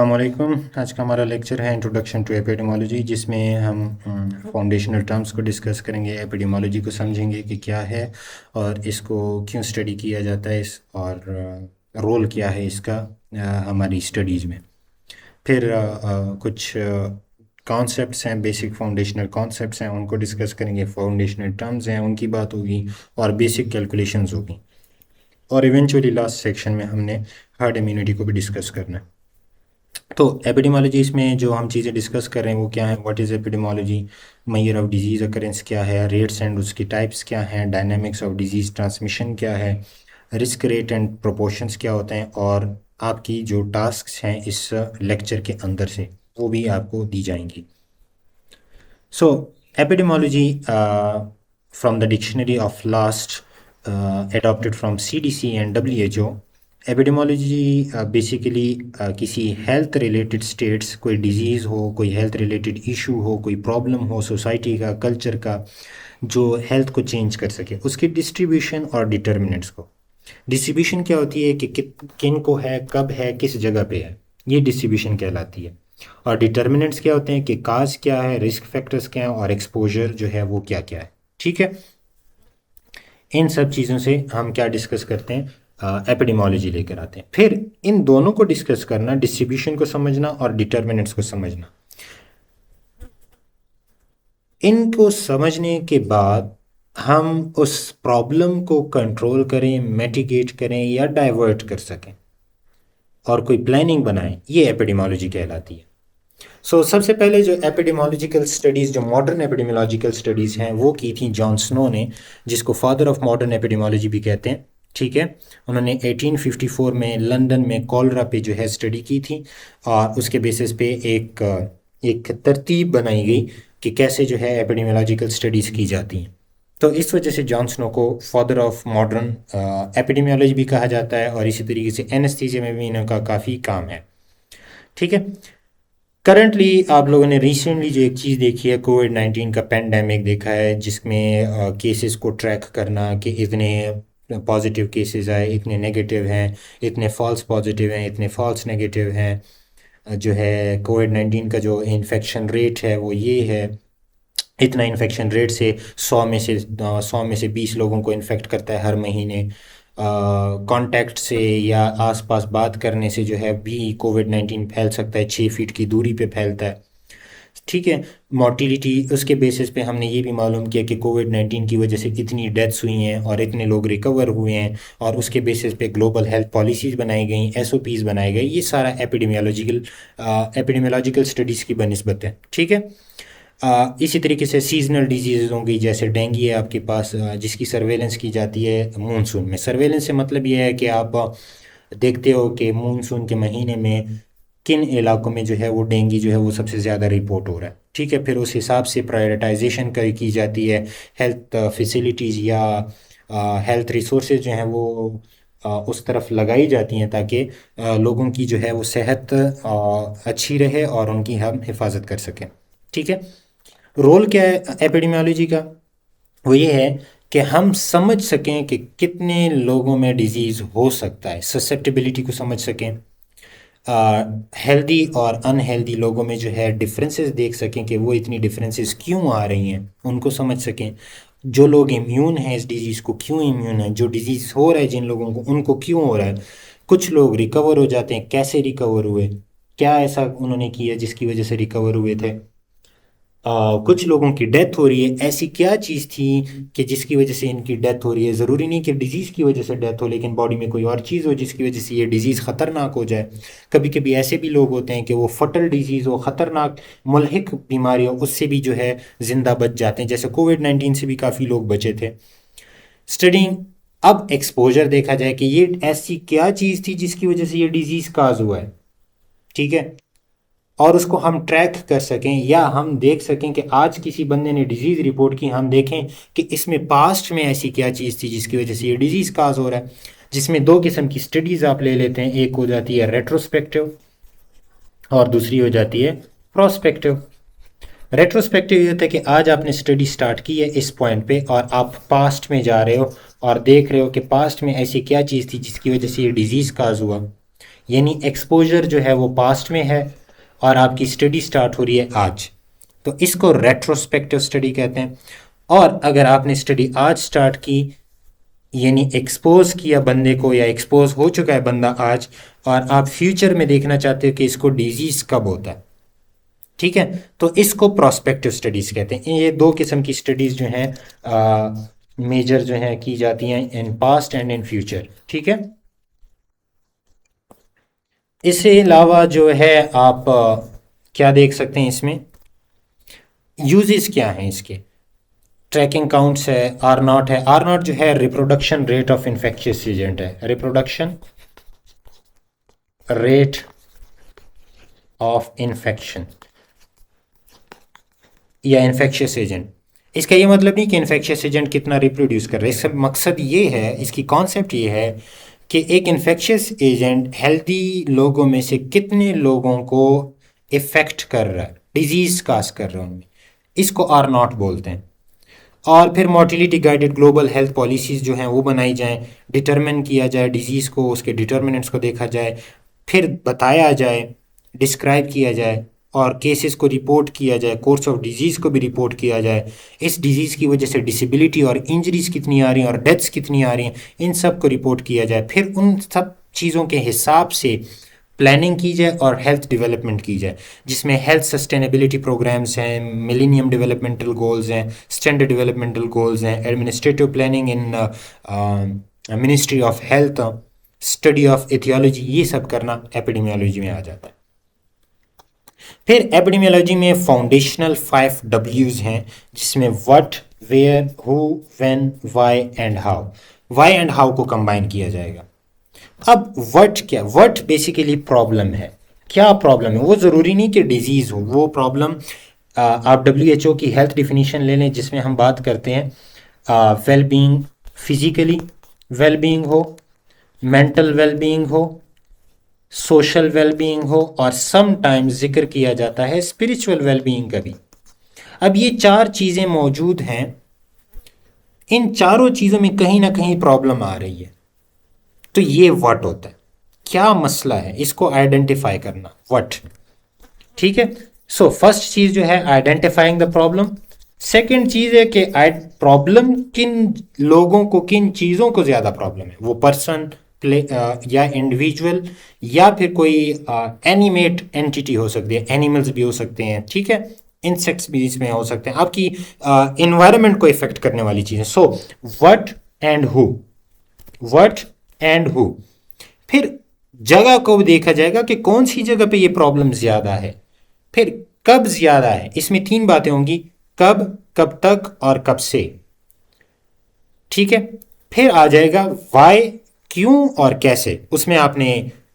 अस्सलामुअलैकुम। आज का हमारा लेक्चर है इंट्रोडक्शन टू एपिडेमोलॉजी, जिसमें हम फाउंडेशनल टर्म्स को डिस्कस करेंगे, एपिडेमोलॉजी को समझेंगे कि क्या है और इसको क्यों स्टडी किया जाता है और रोल क्या है इसका हमारी स्टडीज़ में। फिर कुछ कॉन्सेप्ट्स हैं, बेसिक फाउंडेशनल कॉन्सेप्ट्स हैं, उनको डिस्कस करेंगे। फाउंडेशनल टर्म्स हैं, उनकी बात होगी और बेसिक कैलकुलेशंस होगी। और इवेंचुअली लास्ट सेक्शन में हमने हर्ड इम्यूनिटी को भी डिस्कस करना है। तो एपिडेमोलॉजी इसमें जो हम चीज़ें डिस्कस कर रहे हैं वो क्या है, what is epidemiology, measure of disease occurrence क्या है, रेट्स एंड उसकी टाइप्स क्या हैं, डायनामिक्स ऑफ डिजीज़ ट्रांसमिशन क्या है, रिस्क रेट एंड प्रोपोर्शंस क्या होते हैं, और आपकी जो टास्क्स हैं इस लेक्चर के अंदर से वो भी आपको दी जाएंगी। So epidemiology from the dictionary of last adopted from CDC and WHO। Epidemiology basically किसी हेल्थ रिलेटेड स्टेट्स, कोई डिजीज़ हो, कोई हेल्थ रिलेटेड इशू हो, कोई प्रॉब्लम हो सोसाइटी का, कल्चर का, जो हेल्थ को चेंज कर सके, उसकी डिस्ट्रीब्यूशन और डिटर्मिनेंट्स को। डिस्ट्रीब्यूशन क्या होती है कि किन को है, कब है, किस जगह पे है, ये डिस्ट्रीब्यूशन कहलाती है। और डिटर्मिनेंट्स क्या होते हैं कि काज क्या है, रिस्क फैक्टर्स क्या हैं, और एक्सपोजर जो है वो क्या क्या है। ठीक है, इन सब चीज़ों से हम क्या डिस्कस करते हैं, एपिडेमोलॉजी लेकर आते हैं। फिर इन दोनों को डिस्कस करना, डिस्ट्रीब्यूशन को समझना और डिटर्मिनेंट्स को समझना। इनको समझने के बाद हम उस प्रॉब्लम को कंट्रोल करें, मिटिगेट करें या डाइवर्ट कर सकें और कोई प्लानिंग बनाएं, ये एपिडेमोलॉजी कहलाती है। सबसे पहले जो एपिडेमोलॉजिकल स्टडीज़, जो मॉडर्न एपिडेमोलॉजिकल स्टडीज़ हैं, वो की थी जॉन स्नो ने, जिसको फादर ऑफ मॉडर्न एपिडेमोलॉजी भी कहते हैं। ठीक है, उन्होंने 1854 में लंदन में कॉलरा पे जो है स्टडी की थी, और उसके बेसिस पे एक तरतीब बनाई गई कि कैसे जो है एपिडेमोलॉजिकल स्टडीज़ की जाती हैं। तो इस वजह से जॉन स्नो को फादर ऑफ मॉडर्न एपिडेमियोलॉजी भी कहा जाता है, और इसी तरीके से एनेस्थीसिया में भी इनका काफ़ी काम है। ठीक है, करंटली आप लोगों ने रिसेंटली जो एक चीज़ देखी है, कोविड-19 का पेंडेमिक देखा है, जिसमें केसेस को ट्रैक करना कि इतने पॉजिटिव केसेस आए, इतने नेगेटिव हैं, इतने फॉल्स पॉजिटिव हैं, इतने फॉल्स नेगेटिव हैं। जो है कोविड-19 का जो इन्फेक्शन रेट है वो ये है, इतना इन्फेक्शन रेट से 100 में से 20 लोगों को इन्फेक्ट करता है हर महीने। कांटेक्ट से या आसपास बात करने से जो है भी कोविड-19 फैल सकता है, 6 फीट की दूरी पे फैलता है। ठीक है, मोर्टिलिटी उसके बेसिस पे हमने ये भी मालूम किया कि कोविड-19 की वजह से इतनी डेथ्स हुई हैं और इतने लोग रिकवर हुए हैं, और उसके बेसिस पे ग्लोबल हेल्थ पॉलिसीज़ बनाई गई, एसओपीज़ बनाए गए। ये सारा एपिडेमियोलॉजिकल स्टडीज़ की बनिस्बत है। ठीक है, इसी तरीके से सीजनल डिजीज़ होंगी, जैसे डेंगू है आपके पास, जिसकी सर्वेलेंस की जाती है मानसून में। सर्वेलेंस से मतलब ये है कि आप देखते हो कि मानसून के महीने में किन इलाकों में जो है वो डेंगू जो है वो सबसे ज़्यादा रिपोर्ट हो रहा है। ठीक है, फिर उस हिसाब से प्रायोरिटाइजेशन की जाती है, हेल्थ फैसिलिटीज़ या हेल्थ रिसोर्सेज जो हैं वो उस तरफ लगाई जाती हैं, ताकि लोगों की जो है वो सेहत अच्छी रहे और उनकी हम हिफाजत कर सकें। ठीक है, रोल क्या है एपिडेमियोलॉजी का, वो ये है कि हम समझ सकें कि कितने लोगों में डिजीज़ हो सकता है, ससेप्टेबिलिटी को समझ सकें, हेल्दी और अनहेल्दी लोगों में जो है डिफरेंसेस देख सकें कि वो इतनी डिफरेंसेस क्यों आ रही हैं, उनको समझ सकें। जो लोग इम्यून हैं इस डिज़ीज़ को क्यों इम्यून है, जो डिज़ीज़ हो रहा है जिन लोगों को उनको क्यों हो रहा है। कुछ लोग रिकवर हो जाते हैं, कैसे रिकवर हुए, क्या ऐसा उन्होंने किया जिसकी वजह से रिकवर हुए थे। कुछ लोगों की डेथ हो रही है, ऐसी क्या चीज़ थी कि जिसकी वजह से इनकी डेथ हो रही है। ज़रूरी नहीं कि डिजीज़ की वजह से डेथ हो, लेकिन बॉडी में कोई और चीज़ हो जिसकी वजह से ये डिज़ीज़ ख़तरनाक हो जाए। कभी कभी ऐसे भी लोग होते हैं कि वो फटल डिजीज़ हो, ख़तरनाक मुल्हिक बीमारी हो, उससे भी जो है ज़िंदा बच जाते हैं, जैसे कोविड-19 से भी काफ़ी लोग बचे थे। स्टडिंग अब एक्सपोजर देखा जाए कि ये ऐसी क्या चीज़ थी जिसकी वजह से ये डिज़ीज़ काज हुआ है। ठीक है, और उसको हम ट्रैक कर सकें या हम देख सकें कि आज किसी बंदे ने डिजीज़ रिपोर्ट की, हम देखें कि इसमें पास्ट में ऐसी क्या चीज़ थी जिसकी वजह से ये डिजीज़ काज हो रहा है। जिसमें दो किस्म की स्टडीज़ आप ले लेते हैं, एक हो जाती है रेट्रोस्पेक्टिव और दूसरी हो जाती है प्रोस्पेक्टिव। रेट्रोस्पेक्टिव ये होता है कि आज आपने स्टडी स्टार्ट की है इस पॉइंट पे, और आप पास्ट में जा रहे हो और देख रहे हो कि पास्ट में ऐसी क्या चीज़ थी जिसकी वजह से ये डिज़ीज़ काज हुआ, यानी एक्सपोजर जो है वो पास्ट में है और आपकी स्टडी स्टार्ट हो रही है आज, तो इसको रेट्रोस्पेक्टिव स्टडी कहते हैं। और अगर आपने स्टडी आज स्टार्ट की, यानी एक्सपोज किया बंदे को, या एक्सपोज हो चुका है बंदा आज, और आप फ्यूचर में देखना चाहते हो कि इसको डिजीज़ कब होता है, ठीक है, तो इसको प्रोस्पेक्टिव स्टडीज़ कहते हैं। ये दो किस्म की स्टडीज़ जो हैं मेजर जो हैं की जाती हैं in past and in future, ठीक है। इसके अलावा जो है आप क्या देख सकते हैं इसमें, यूजेस क्या हैं इसके, ट्रैकिंग काउंट्स है, आर नॉट है। आर नॉट जो है reproduction rate of infectious agent है, रिप्रोडक्शन रेट ऑफ इन्फेक्शन या इन्फेक्शियस एजेंट। इसका ये मतलब नहीं कि इन्फेक्शियस एजेंट कितना रिप्रोड्यूस कर रहा है, इसका मकसद ये है, इसकी कॉन्सेप्ट ये है कि एक इन्फेक्शियस एजेंट हेल्दी लोगों में से कितने लोगों को इफ़ेक्ट कर रहा है, डिजीज़ काज कर रहा है उनमें, इसको आर नॉट बोलते हैं। और फिर motility guided global health policies जो हैं वो बनाई जाएं, डिटरमिन किया जाए डिजीज़ को, उसके डिटर्मिनेंट्स को देखा जाए, फिर बताया जाए, डिस्क्राइब किया जाए, और केसेस को रिपोर्ट किया जाए, कोर्स ऑफ डिजीज़ को भी रिपोर्ट किया जाए, इस डिजीज़ की वजह से डिसेबिलिटी और इंजरीज़ कितनी आ रही हैं और डेथ्स कितनी आ रही हैं, इन सब को रिपोर्ट किया जाए। फिर उन सब चीज़ों के हिसाब से प्लानिंग की जाए और हेल्थ डेवलपमेंट की जाए, जिसमें हेल्थ सस्टेनेबिलिटी प्रोग्राम्स हैं, मिलेनियम डेवलपमेंटल गोल्स हैं, स्टैंडर्ड डेवलपमेंटल गोल्स हैं, administrative planning in ministry of health, study of aetiology, ये सब करना एपिडेमियोलॉजी में आ जाता है। फिर एपिडेमियोलॉजी में फाउंडेशनल 5 W's हैं, जिसमें what, where, who, when, why and how. Why and how को कंबाइन किया जाएगा। अब व्हाट क्या, व्हाट बेसिकली प्रॉब्लम है, क्या प्रॉब्लम है, वो ज़रूरी नहीं कि डिजीज़ हो, वो प्रॉब्लम आप WHO की हेल्थ डिफिनीशन ले लें, जिसमें हम बात करते हैं well being, physically well being हो, मेंटल वेल बीइंग हो, सोशल वेलबीइंग हो, और समटाइम्स जिक्र किया जाता है स्पिरिचुअल वेलबीइंग का भी। अब ये 4 चीज़ें मौजूद हैं, इन चारों चीज़ों में कहीं ना कहीं प्रॉब्लम आ रही है, तो ये व्हाट होता है, क्या मसला है, इसको आइडेंटिफाई करना, व्हाट, ठीक है। सो फर्स्ट चीज़ जो है आइडेंटिफाइंग द प्रॉब्लम। सेकेंड चीज़ है कि प्रॉब्लम किन लोगों को, किन चीज़ों को ज़्यादा प्रॉब्लम है, वो पर्सन या इंडिविजुअल, या फिर कोई एनिमेट एंटिटी हो सकती है, एनिमल्स भी हो सकते हैं, ठीक है, इंसेक्ट्स भी इसमें हो सकते हैं, आपकी इन्वायरमेंट को इफेक्ट करने वाली चीज़ें। So what and who, what and who. फिर जगह को भी देखा जाएगा कि कौन सी जगह पे ये प्रॉब्लम ज़्यादा है, फिर कब ज़्यादा है, इसमें 3 बातें होंगी, कब, कब तक और कब से, ठीक है। फिर आ जाएगा वाई, क्यों और कैसे, उसमें आपने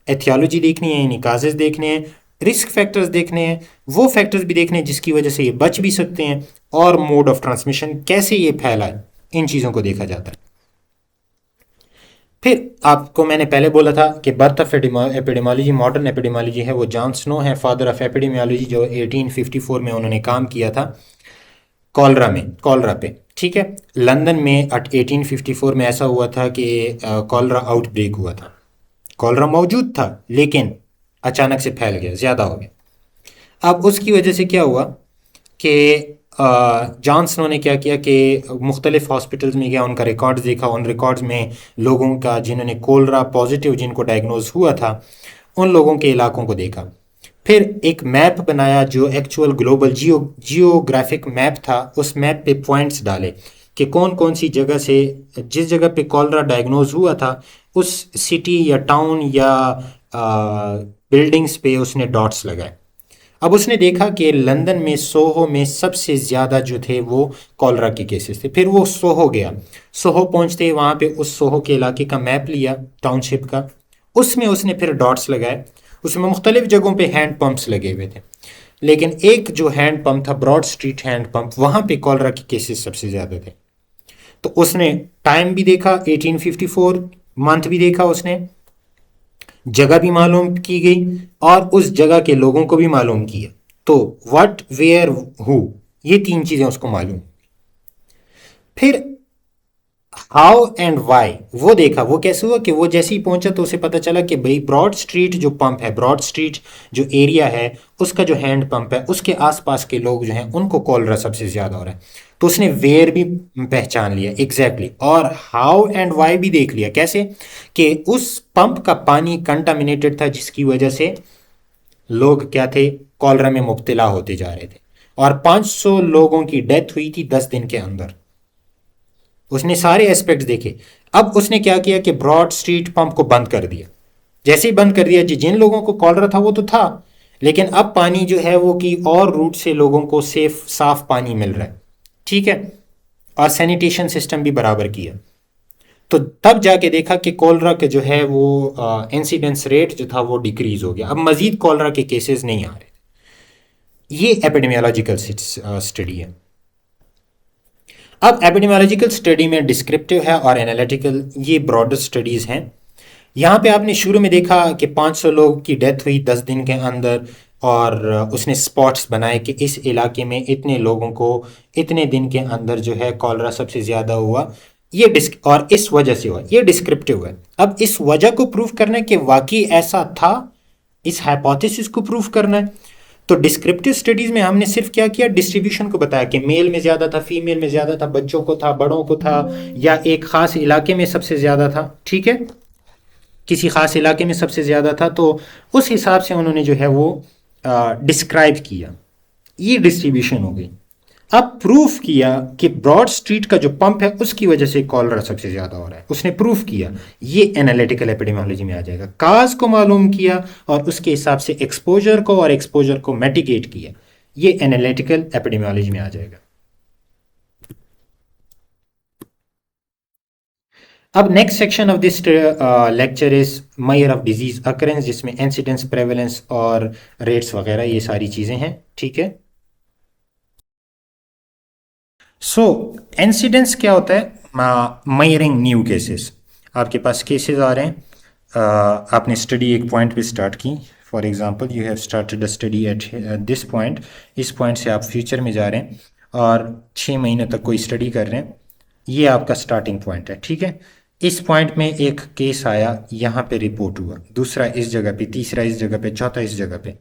एथियोलॉजी देखनी है, यानी काजेज देखने हैं, रिस्क फैक्टर्स देखने हैं, वो फैक्टर्स भी देखने हैं जिसकी वजह से ये बच भी सकते हैं, और मोड ऑफ ट्रांसमिशन, कैसे ये फैला है, इन चीज़ों को देखा जाता है। फिर आपको मैंने पहले बोला था कि birth of epidemiology, modern epidemiology है वो जॉन स्नो है, फादर ऑफ एपिडेमियोलॉजी, जो 1854 में उन्होंने काम किया था कॉलरा में, कॉलरा पे, ठीक है। लंदन में 1854 में ऐसा हुआ था कि कॉलरा आउटब्रेक हुआ था, कॉलरा मौजूद था लेकिन अचानक से फैल गया, ज़्यादा हो गया। अब उसकी वजह से क्या हुआ कि जॉन स्नो ने क्या किया कि मुख्तलिफ हॉस्पिटल्स में गया, उनका रिकॉर्ड्स देखा, उन रिकॉर्ड्स में लोगों का जिन्होंने कोलरा पॉजिटिव जिनको डायग्नोज हुआ था, उन लोगों के इलाकों को देखा। फिर एक मैप बनाया जो एक्चुअल ग्लोबल जियोग्राफिक मैप था, उस मैप पे पॉइंट्स डाले कि कौन कौन सी जगह से, जिस जगह पे कॉलरा डायग्नोज हुआ था उस सिटी या टाउन या बिल्डिंग्स पे उसने डॉट्स लगाए। अब उसने देखा कि लंदन में सोहो में सबसे ज़्यादा जो थे वो कॉलरा के केसेस थे। फिर वो सोहो गया, सोहो पहुंचते वहाँ पे उस सोहो के इलाके का मैप लिया टाउनशिप का, उसमें उसने फिर डॉट्स लगाए, उसमें मुख्तलिफ जगहों पे हैंड पंप्स लगे हुए थे, लेकिन एक जो हैंड पंप था ब्रॉड स्ट्रीट हैंड पंप, वहाँ पे कॉलरा के केसेस सबसे ज़्यादा थे। तो उसने टाइम भी देखा 1854, मंथ भी देखा उसने, जगह भी मालूम की गई और उस जगह के लोगों को भी मालूम किया। तो व्हाट, वेयर, हु, ये 3 चीज़ें उसको मालूम। फिर हाउ एंड वाई वो देखा। वो कैसे हुआ कि वो जैसे ही पहुंचा तो उसे पता चला कि भाई ब्रॉड स्ट्रीट जो पंप है, ब्रॉड स्ट्रीट जो एरिया है, उसका जो हैंड पंप है, उसके आसपास के लोग जो हैं उनको कॉलरा सबसे ज़्यादा हो रहा है। तो उसने वेयर भी पहचान लिया एग्जैक्टली और हाउ एंड वाई भी देख लिया। कैसे कि उस पंप का पानी कंटामिनेटेड था, जिसकी वजह से लोग क्या थे, कॉलरा में मुब्तला होते जा रहे थे। और 500 लोगों की डेथ हुई थी 10 दिन के अंदर। उसने सारे एस्पेक्ट्स देखे। अब उसने क्या किया कि ब्रॉड स्ट्रीट पंप को बंद कर दिया। जैसे ही बंद कर दिया, जिन लोगों को कॉलरा था वो तो था, लेकिन अब पानी जो है वो कि और रूट से लोगों को सेफ साफ पानी मिल रहा है। ठीक है। और सैनिटेशन सिस्टम भी बराबर किया। तो तब जाके देखा कि कॉलरा के जो है वो इंसिडेंस रेट जो था वो डिक्रीज हो गया। अब मजीद कॉलरा के केसेस नहीं आ रहे। ये एपिडेमियोलॉजिकल स्टडी है। अब एपिडेमियोलॉजिकल स्टडी में डिस्क्रिप्टिव है और एनालिटिकल, ये ब्रॉडर स्टडीज़ हैं। यहाँ पे आपने शुरू में देखा कि 500 लोग की डेथ हुई 10 दिन के अंदर, और उसने स्पॉट्स बनाए कि इस इलाके में इतने लोगों को इतने दिन के अंदर जो है कॉलरा सबसे ज़्यादा हुआ। ये डिस्क और इस वजह से हुआ, ये डिस्क्रिप्टिव है। अब इस वजह को प्रूव करना है कि वाकई ऐसा था, इस हाइपोथेसिस को प्रूव करना है। तो डिस्क्रिप्टिव स्टडीज में हमने सिर्फ क्या किया, डिस्ट्रीब्यूशन को बताया कि मेल में ज्यादा था, फीमेल में ज्यादा था, बच्चों को था, बड़ों को था, या एक खास इलाके में सबसे ज्यादा था। ठीक है, किसी खास इलाके में सबसे ज्यादा था, तो उस हिसाब से उन्होंने जो है वो डिस्क्राइब किया। ये डिस्ट्रीब्यूशन हो गई। अब प्रूफ किया कि ब्रॉड स्ट्रीट का जो पंप है उसकी वजह से कॉलरा सबसे ज्यादा हो रहा है। उसने प्रूफ किया। ये एनालिटिकल एपिडेमियोलॉजी में आ जाएगा। काज को मालूम किया और उसके हिसाब से एक्सपोजर को और एक्सपोजर को मिटिगेट किया। ये एनालिटिकल एपिडेमियोलॉजी में आ जाएगा। अब next section of this lecture is measure of disease occurrence, जिसमें इंसिडेंस, प्रेवलेंस और रेट्स वगैरह ये सारी चीजें हैं। ठीक है। सो इंसिडेंस क्या होता है, मयरिंग न्यू केसेस। आपके पास केसेस आ रहे हैं, आपने स्टडी एक पॉइंट पे स्टार्ट की। For example you have started a study at this point. इस पॉइंट से आप फ्यूचर में जा रहे हैं और 6 महीने तक कोई स्टडी कर रहे हैं। ये आपका स्टार्टिंग पॉइंट है। ठीक है। इस पॉइंट में एक केस आया, यहाँ पे रिपोर्ट हुआ, दूसरा इस जगह पे, तीसरा इस जगह पे, चौथा इस जगह पे।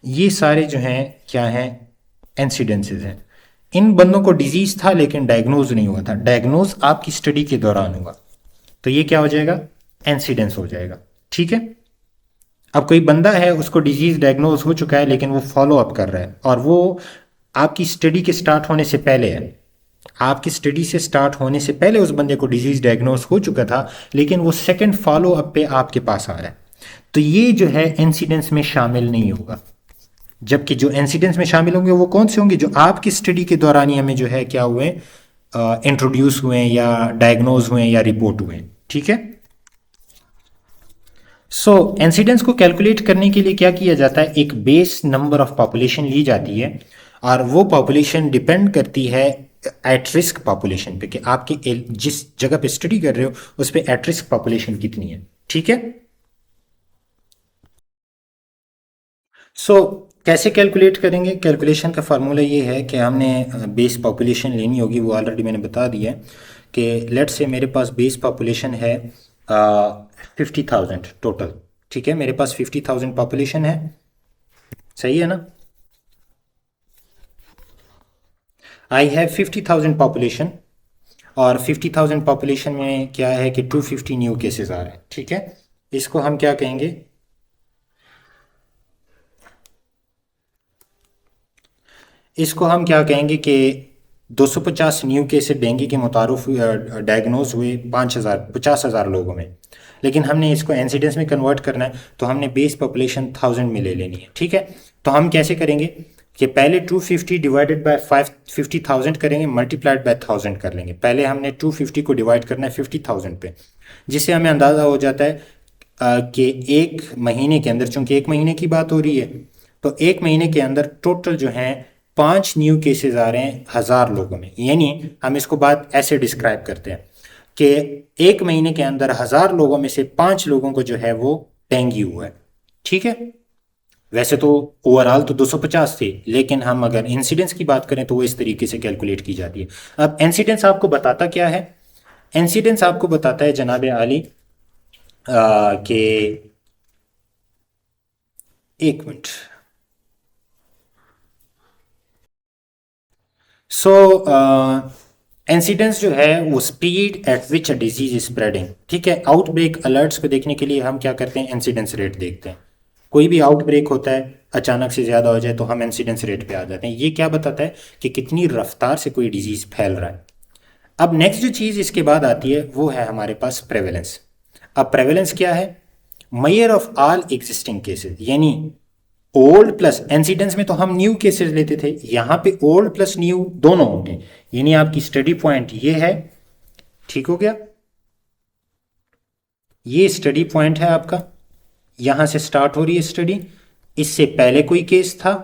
ये सारे जो हैं क्या हैं, इंसिडेंसेस हैं। इन बंदों को डिजीज था लेकिन डायग्नोज नहीं हुआ था, डायग्नोज आपकी स्टडी के दौरान हुआ, तो ये क्या हो जाएगा, इंसिडेंस हो जाएगा। ठीक है। अब कोई बंदा है, उसको डिजीज डायग्नोज हो चुका है लेकिन वो फॉलो अप कर रहा है, और वो आपकी स्टडी के स्टार्ट होने से पहले है। आपकी स्टडी से स्टार्ट होने से पहले उस बंदे को डिजीज डायग्नोज हो चुका था, लेकिन वो सेकंड फॉलो अप पे आपके पास आ रहा है, तो ये जो है इंसिडेंस में शामिल नहीं होगा। जबकि जो इंसिडेंट्स में शामिल होंगे वो कौन से होंगे, जो आपकी स्टडी के दौरान ही हमें जो है क्या हुए, इंट्रोड्यूस हुए या डायग्नोज हुए या रिपोर्ट हुए। ठीक है। सो इंसिडेंस को कैलकुलेट करने के लिए क्या किया जाता है, एक बेस नंबर ऑफ पॉपुलेशन ली जाती है, और वो पॉपुलेशन डिपेंड करती है एट रिस्क पॉपुलेशन पे, कि आपकी जिस जगह पे स्टडी कर रहे हो उस पे एट रिस्क पॉपुलेशन कितनी है। ठीक है। सो कैसे कैलकुलेट करेंगे, कैलकुलेशन का फार्मूला ये है कि हमने बेस पॉपुलेशन लेनी होगी, वो ऑलरेडी मैंने बता दिया है कि लेट से मेरे पास बेस पॉपुलेशन है 50,000 टोटल। ठीक है, मेरे पास 50,000 पॉपुलेशन है, सही है ना। आई हैव 50,000 पॉपुलेशन, और 50,000 पॉपुलेशन में क्या है कि 250 न्यू केसेस आ रहे हैं। ठीक है, इसको हम क्या कहेंगे, इसको हम क्या कहेंगे कि 250 न्यू केसेस डेंगू के मुतारुफ डायग्नोज हुए 50,000 लोगों में, लेकिन हमने इसको इंसिडेंस में कन्वर्ट करना है, तो हमने बेस पॉपुलेशन 1000 में ले लेनी है। ठीक है, तो हम कैसे करेंगे कि पहले 250 डिवाइडेड बाय 50,000 करेंगे, मल्टीप्लाइड बाय 1000 कर लेंगे। पहले हमने 250 को डिवाइड करना है 50,000 पे, जिससे हमें अंदाज़ा हो जाता है कि एक महीने के अंदर, चूंकि एक महीने की बात हो रही है, तो एक महीने के अंदर टोटल जो हैं 5 न्यू केसेस आ रहे हैं 1000 लोगों में। यानी हम इसको बात ऐसे डिस्क्राइब करते हैं कि एक महीने के अंदर 1000 लोगों में से 5 लोगों को जो है वो डेंगू हुआ है। ठीक है, वैसे तो ओवरऑल तो 250 थे, लेकिन हम अगर इंसिडेंस की बात करें तो वो इस तरीके से कैलकुलेट की जाती है। अब इंसिडेंस आपको बताता क्या है, इंसिडेंस आपको बताता है जनाब आली कि एक मिनट। सो इंसिडेंस जो है वो speed at which a disease spreading, ठीक है। आउटब्रेक अलर्ट्स को देखने के लिए हम क्या करते हैं, इंसिडेंस रेट देखते हैं। कोई भी आउटब्रेक होता है अचानक से ज़्यादा हो जाए तो हम इंसिडेंस रेट पे आ जाते हैं। ये क्या बताता है कि कितनी रफ्तार से कोई डिजीज़ फैल रहा है। अब नेक्स्ट जो चीज़ इसके बाद आती है वो है हमारे पास प्रेवलेंस। अब प्रेवलेंस क्या है, measure of all existing cases, यानी ओल्ड प्लस इंसिडेंस में तो हम न्यू केसेस लेते थे, यहां पे ओल्ड प्लस न्यू दोनों होंगे। यानी आपकी स्टडी पॉइंट ये है, ठीक हो गया। ये स्टडी पॉइंट है आपका, यहां से स्टार्ट हो रही है स्टडी, इससे पहले कोई केस था,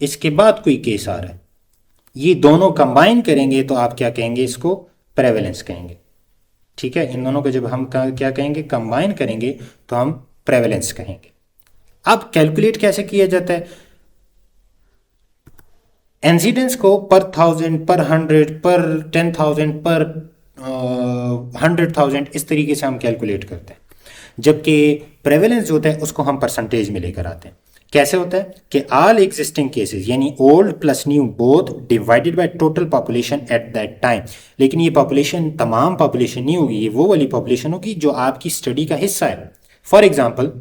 इसके बाद कोई केस आ रहा है, ये दोनों कंबाइन करेंगे तो आप क्या कहेंगे, इसको प्रेवलेंस कहेंगे, ठीक है। इन दोनों को जब हम क्या कहेंगे, कंबाइन करेंगे तो हम प्रेवलेंस कहेंगे। अब कैलकुलेट कैसे किया जाता है, इंसिडेंस को पर 1000, पर 100, पर 10,000, पर 100,000, इस तरीके से हम कैलकुलेट करते हैं। जबकि प्रेवलेंस जो होता है उसको हम परसेंटेज में लेकर आते हैं। कैसे होता है कि ऑल एग्जिस्टिंग केसेस यानी old plus new both divided by total population at that time. लेकिन ये पॉपुलेशन तमाम पॉपुलेशन नहीं होगी, ये वो वाली पॉपुलेशन होगी जो आपकी स्टडी का हिस्सा है। फॉर एग्जाम्पल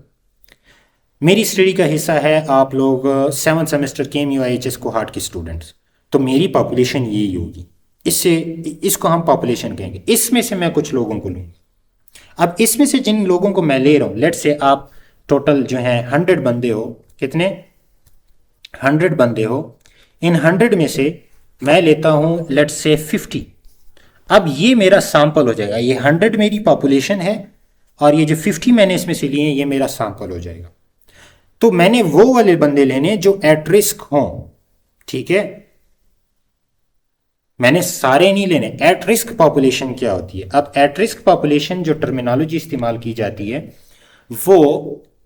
मेरी स्टडी का हिस्सा है आप लोग 7th सेमेस्टर के MUIHS कोहार्ट के स्टूडेंट्स, तो मेरी पॉपुलेशन यही होगी, इससे इसको हम पॉपुलेशन कहेंगे। इसमें से मैं कुछ लोगों को लूँगा। अब इसमें से जिन लोगों को मैं ले रहा हूँ, लेट से आप टोटल जो है 100 बंदे हो, कितने 100 बंदे हो, इन 100 में से मैं लेता हूँ लेट से 50। अब ये मेरा सैंपल हो जाएगा, ये 100 मेरी पॉपुलेशन है और ये जो 50 मैंने इसमें से लिए ये मेरा सैंपल हो जाएगा। तो मैंने वो वाले बंदे लेने जो एट रिस्क हों, ठीक है। मैंने सारे नहीं लेने। एट रिस्क पॉपुलेशन क्या होती है, अब एट रिस्क पॉपुलेशन जो टर्मिनोलॉजी इस्तेमाल की जाती है वो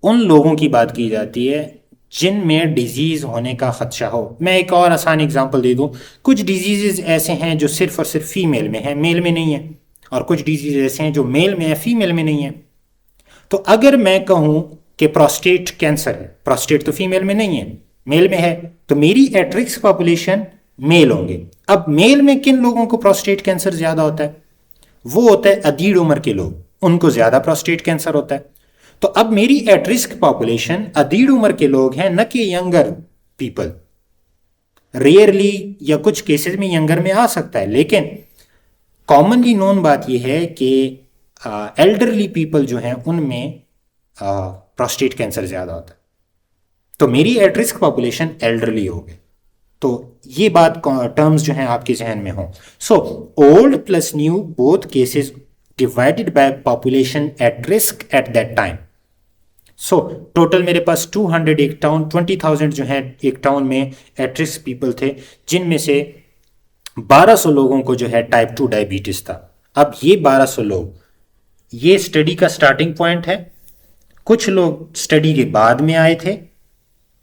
उन लोगों की बात की जाती है जिनमें डिजीज होने का खदशा हो। मैं एक और आसान एग्जांपल दे दूं, कुछ डिजीजेज ऐसे हैं जो सिर्फ और सिर्फ फीमेल में है, मेल में नहीं है, और कुछ डिजीज ऐसे हैं जो मेल में है, फीमेल में नहीं है। तो अगर मैं कहूं कि प्रोस्टेट कैंसर है, प्रोस्टेट तो फीमेल में नहीं है, मेल में है, तो मेरी एट रिस्क पॉपुलेशन मेल होंगे। अब मेल में किन लोगों को प्रोस्टेट कैंसर ज्यादा होता है, वो होता है अधीड़ उम्र के लोग, उनको ज्यादा प्रोस्टेट कैंसर होता है। तो अब मेरी एट रिस्क पॉपुलेशन अधीड़ उम्र के लोग हैं, न कि यंगर पीपल। रेयरली या कुछ केसेस में यंगर में आ सकता है, लेकिन कॉमनली नोन बात यह है कि एल्डरली पीपल जो हैं उनमें प्रोस्टेट कैंसर ज्यादा होता है। तो मेरी एट रिस्क पॉपुलेशन एल्डरली हो गए। तो ये बात टर्म्स जो हैं आपके जहन में हो। So old plus new both cases divided by population at risk at that time. So total मेरे पास 200 एक टाउन, 20,000 जो है एक टाउन में एट रिस्क पीपल थे, जिनमें से 1200 लोगों को जो है टाइप 2 डायबिटीज था। अब ये 1200 लोग, ये स्टडी का स्टार्टिंग पॉइंट है। कुछ लोग स्टडी के बाद में आए थे,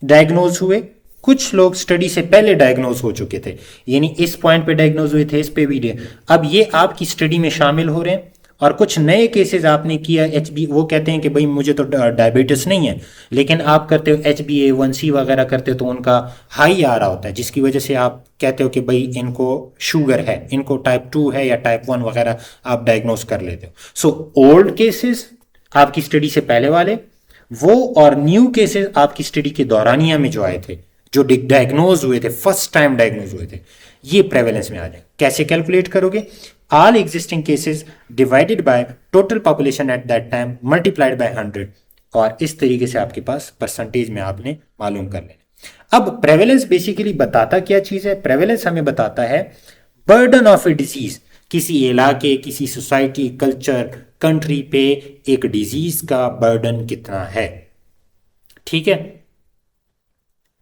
डायग्नोज हुए, कुछ लोग स्टडी से पहले डायग्नोज हो चुके थे, यानी इस पॉइंट पे डायग्नोज हुए थे, इस पे भी अब ये आपकी स्टडी में शामिल हो रहे हैं। और कुछ नए केसेस आपने किया HB, वो कहते हैं कि भाई मुझे तो डायबिटीज नहीं है, लेकिन आप करते हो HbA1c वगैरह करते हो तो उनका हाई आ रहा होता है, जिसकी वजह से आप कहते हो कि भाई इनको शुगर है, इनको टाइप 2 है या टाइप 1 वगैरह आप डायग्नोज कर लेते हो। सो ओल्ड केसेस आपकी स्टडी से पहले वाले वो, और न्यू केसेस आपकी स्टडी के दौरानिया में जो आए थे, जो डायग्नोज हुए थे, फर्स्ट टाइम डायग्नोज हुए थे, ये प्रेवलेंस में आ जाए। कैसे कैलकुलेट करोगे, all existing cases divided by total population at that time multiplied by 100, और इस तरीके से आपके पास परसेंटेज में आपने मालूम कर लेना। अब प्रेवलेंस बेसिकली बताता क्या चीज है, प्रेवलेंस हमें बताता है बर्डन ऑफ ए डिजीज, किसी इलाके, किसी सोसाइटी, कल्चर, कंट्री पे एक डिजीज का बर्डन कितना है, ठीक है।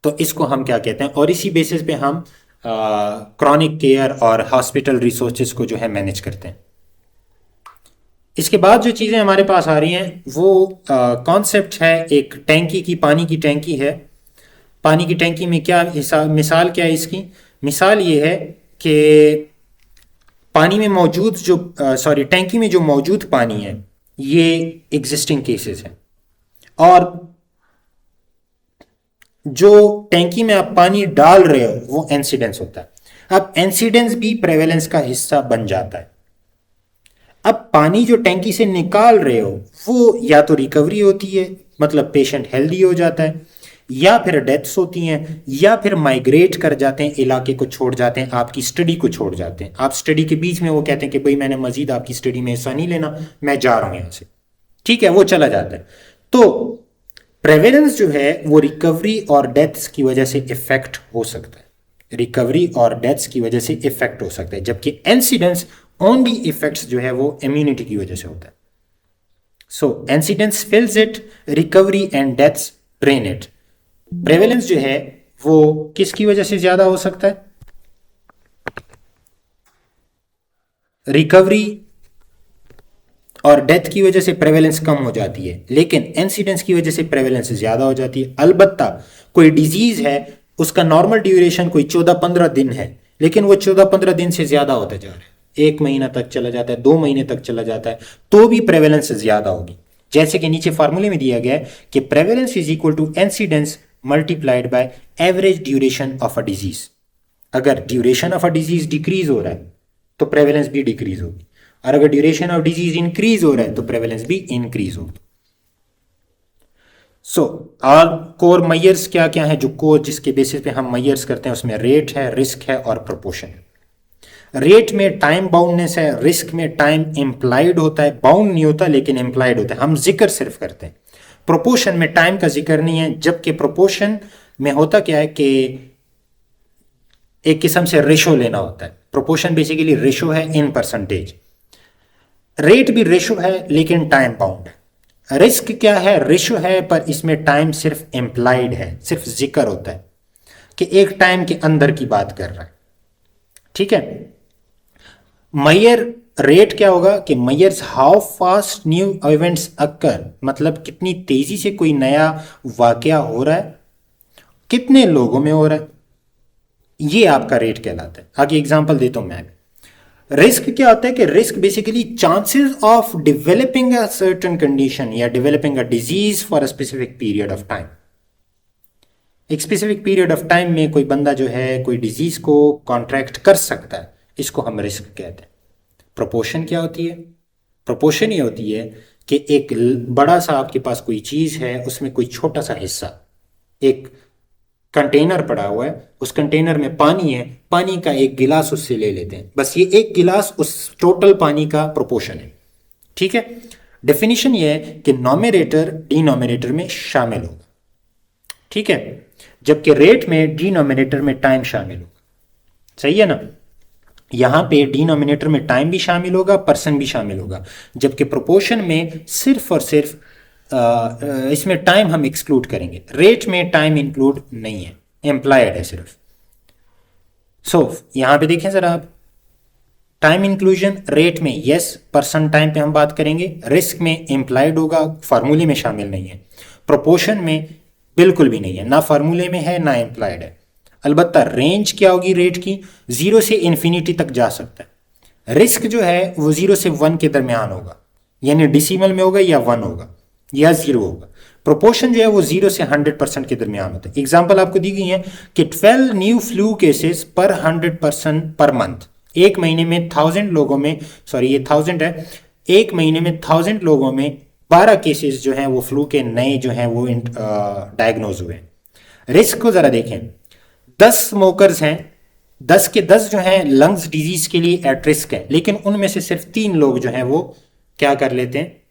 तो इसको हम क्या कहते हैं, और इसी बेसिस पे हम क्रॉनिक केयर और हॉस्पिटल रिसोर्सेज को जो है मैनेज करते हैं। इसके बाद जो चीज़ें हमारे पास आ रही हैं वो कॉन्सेप्ट है एक टैंकी की, पानी की टैंकी है। पानी की टैंकी में क्या मिसाल क्या है इसकी, मिसाल ये है कि पानी में मौजूद जो टैंकी में जो मौजूद पानी है ये एग्जिस्टिंग केसेस है, और जो टैंकी में आप पानी डाल रहे हो वो इंसिडेंस होता है। अब इंसिडेंस भी प्रेवेलेंस का हिस्सा बन जाता है। अब पानी जो टैंकी से निकाल रहे हो वो या तो रिकवरी होती है, मतलब पेशेंट हेल्दी हो जाता है, या फिर डेथ्स होती हैं, या फिर माइग्रेट कर जाते हैं, इलाके को छोड़ जाते हैं, आपकी स्टडी को छोड़ जाते हैं। आप स्टडी के बीच में वो कहते हैं कि भाई मैंने मजीद आपकी स्टडी में हिस्सा नहीं लेना, मैं जा रहा हूं यहां से, ठीक है, वो चला जाता है। तो प्रेवेलेंस जो है वो रिकवरी और डेथ्स की वजह से इफेक्ट हो सकता है, रिकवरी और डेथ्स की वजह से इफेक्ट हो सकता है, जबकि इंसिडेंस ओनली इफेक्ट्स जो है वो इम्यूनिटी की वजह से होता है। So incidence fills it, recovery and deaths drain it. Prevalence जो है वो किसकी वजह से ज्यादा हो सकता है? रिकवरी और डेथ की वजह से प्रेवेलेंस कम हो जाती है, लेकिन इंसिडेंस की वजह से प्रेवेलेंस ज्यादा हो जाती है। अलबत्ता कोई डिजीज है, उसका नॉर्मल ड्यूरेशन कोई 14-15 दिन है, लेकिन वो 14-15 दिन से ज्यादा होता जा रहा है, 1 महीना तक चला जाता है, 2 महीने तक चला जाता है, तो भी प्रेवेलेंस ज्यादा होगी। जैसे कि नीचे फार्मूले में दिया गया है कि prevalence is equal to incidence multiplied by average duration of a disease. अगर duration of a disease decrease हो रहा है तो प्रेवेलेंस भी डिक्रीज होगी, और अगर ड्यूरेशन ऑफ डिजीज इंक्रीज हो रहा है तो प्रेवेलेंस भी इंक्रीज होगी। सो और कोर मैयर्स क्या क्या है, जो कोर जिसके बेसिस पे हम मैयर्स करते हैं, उसमें रेट है, रिस्क है और प्रोपोर्शन है। रेट में टाइम बाउंडनेस है, रिस्क में टाइम इंप्लाइड होता है, बाउंड नहीं होता लेकिन इंप्लाइड होता है, हम जिक्र सिर्फ करते हैं। प्रोपोर्शन में टाइम का जिक्र नहीं है, जबकि प्रोपोर्शन में होता क्या है कि एक किस्म से रेशो लेना होता है। प्रोपोर्शन बेसिकली रेशो है इन परसेंटेज, रेट भी रेशो है लेकिन टाइम बाउंड है। रिस्क क्या है? रेशो है पर इसमें टाइम सिर्फ इंप्लाइड है, सिर्फ जिक्र होता है कि एक टाइम के अंदर की बात कर रहा है, ठीक है। मैयर रेट क्या होगा कि measures how fast new events अकर, मतलब कितनी तेजी से कोई नया वाकया हो रहा है, कितने लोगों में हो रहा है, ये आपका रेट कहलाता है। आगे एग्जांपल देता हूं मैं। रिस्क क्या होता है कि risk basically chances of developing a certain condition या developing a disease for a specific period of time. एक स्पेसिफिक पीरियड ऑफ टाइम में कोई बंदा जो है कोई डिजीज को कॉन्ट्रैक्ट कर सकता है, इसको हम रिस्क कहते हैं। प्रोपोर्शन क्या होती है? प्रोपोर्शन ये होती है कि एक बड़ा सा आपके पास कोई चीज है, उसमें कोई छोटा सा हिस्सा, एक कंटेनर पड़ा हुआ है, उस कंटेनर में पानी है, पानी का एक गिलास उससे ले लेते हैं, बस ये एक गिलास उस टोटल पानी का प्रोपोर्शन है, ठीक है। डेफिनेशन ये है कि नॉमिनेटर डिनोमिनेटर में शामिल होगा, ठीक है, जबकि रेट में डिनोमिनेटर में टाइम शामिल होगा, सही है ना। यहां पे डिनोमिनेटर में टाइम भी शामिल होगा, पर्सन भी शामिल होगा, जबकि प्रोपोर्शन में सिर्फ और सिर्फ इसमें टाइम हम एक्सक्लूड करेंगे, रेट में टाइम इंक्लूड नहीं है, एम्प्लॉयड है सिर्फ। सो यहां पे देखें जरा आप, टाइम इंक्लूजन रेट में यस, पर्सन टाइम पे हम बात करेंगे, रिस्क में एम्प्लॉयड होगा, फार्मूले में शामिल नहीं है, प्रोपोर्शन में बिल्कुल भी नहीं है, ना फार्मूले में है ना एम्प्लॉयड है। अलबत्ता रेंज क्या होगी रेट की? 0 से इन्फिनिटी तक जा सकता है। रिस्क जो है वो 0 से 1 के दरमियान होगा, यानी डिसिमल में होगा या 1 होगा या 0 होगा। प्रोपोर्शन जो है वो 0 से 100% के दरमियान होता है। एग्जाम्पल आपको दी गई है कि 12 न्यू फ्लू केसेस पर 100% पर मंथ। एक महीने में 1000 लोगों में, सॉरी ये 1000 है, एक महीने में 1000 लोगों में 12 केसेस जो हैं वो फ्लू के नए जो हैं वो डायग्नोज हुए। रिस्क को जरा देखें, 10 स्मोकर्स हैं, 10 के 10 जो हैं लंग्स डिजीज के लिए एट रिस्क है, लेकिन उनमें से सिर्फ 3 लोग जो हैं वो क्या कर लेते हैं,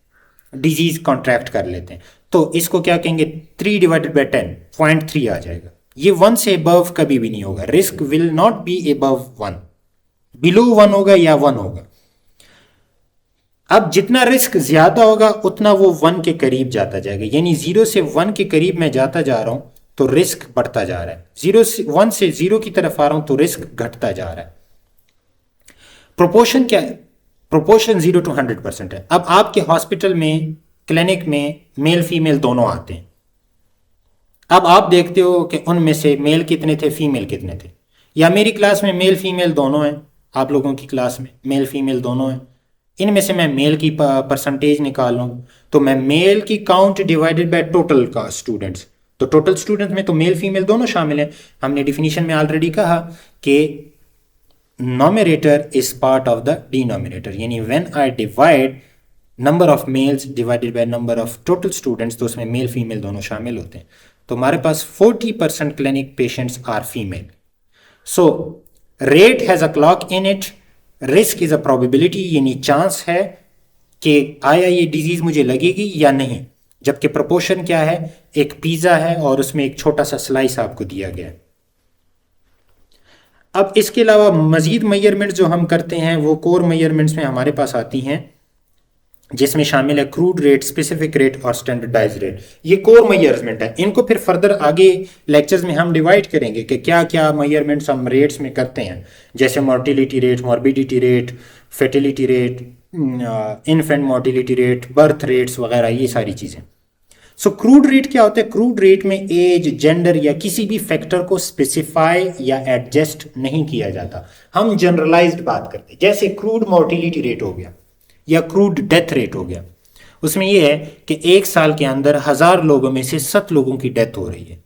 डिजीज कॉन्ट्रैक्ट कर लेते हैं। तो इसको क्या कहेंगे, 3 डिवाइडेड बाई 10, 0.3 आ जाएगा। ये 1 से अबव कभी भी नहीं होगा, risk will not be above 1, below 1 होगा या 1 होगा। अब जितना रिस्क ज्यादा होगा उतना वो 1 के करीब जाता जाएगा, यानी 0 से 1 के करीब मैं जाता जा रहा हूं तो रिस्क बढ़ता जा रहा है, 1 से 0 की तरफ आ रहा हूं तो रिस्क घटता जा रहा है। प्रोपोर्शन क्या है? प्रोपोर्शन 0 to 100% है। अब आपके हॉस्पिटल में, क्लिनिक में मेल फीमेल दोनों आते हैं, अब आप देखते हो कि उनमें से मेल कितने थे, फीमेल कितने थे, या मेरी क्लास में मेल फीमेल दोनों हैं, आप लोगों की क्लास में मेल फीमेल दोनों हैं, इनमें से मैं मेल की परसेंटेज निकाल लूँ तो मैं मेल की काउंट डिवाइडेड बाय टोटल का स्टूडेंट्स, तो टोटल स्टूडेंट्स में तो मेल फीमेल दोनों शामिल हैं। हमने डिफिनीशन में ऑलरेडी कहा कि nominator is part of the denominator, यानी when I divide number of males divided by number of total students तो उसमें मेल फीमेल दोनों शामिल होते हैं। तो हमारे पास 40% clinic patients are female. So rate has a clock in it, risk is a probability, यानी चांस है कि आया ये डिजीज मुझे लगेगी या नहीं, जबकि प्रोपोर्शन क्या है, एक पिज़्ज़ा है और उसमें एक छोटा सा स्लाइस आपको दिया गया है। अब इसके अलावा मजीद मेजरमेंट्स जो हम करते हैं वो कोर मेजरमेंट्स में हमारे पास आती हैं, जिसमें शामिल है क्रूड रेट, स्पेसिफिक रेट और स्टैंडर्डाइज रेट। ये कोर मेजरमेंट है, इनको फिर फर्दर आगे लेक्चर्स में हम डिवाइड करेंगे कि क्या क्या मेजरमेंट्स हम रेट्स में करते हैं, जैसे mortality rate, morbidity rate, fertility rate, infant mortality rate, birth rates वगैरह, ये सारी चीज़ें। सो क्रूड रेट क्या होता है? क्रूड रेट में एज, जेंडर या किसी भी फैक्टर को स्पेसिफाई या एडजस्ट नहीं किया जाता, हम जनरलाइज्ड बात करते हैं। जैसे क्रूड मोर्टिलिटी रेट हो गया या क्रूड डेथ रेट हो गया, उसमें यह है कि एक साल के अंदर 1000 लोगों में से 7 लोगों की डेथ हो रही है।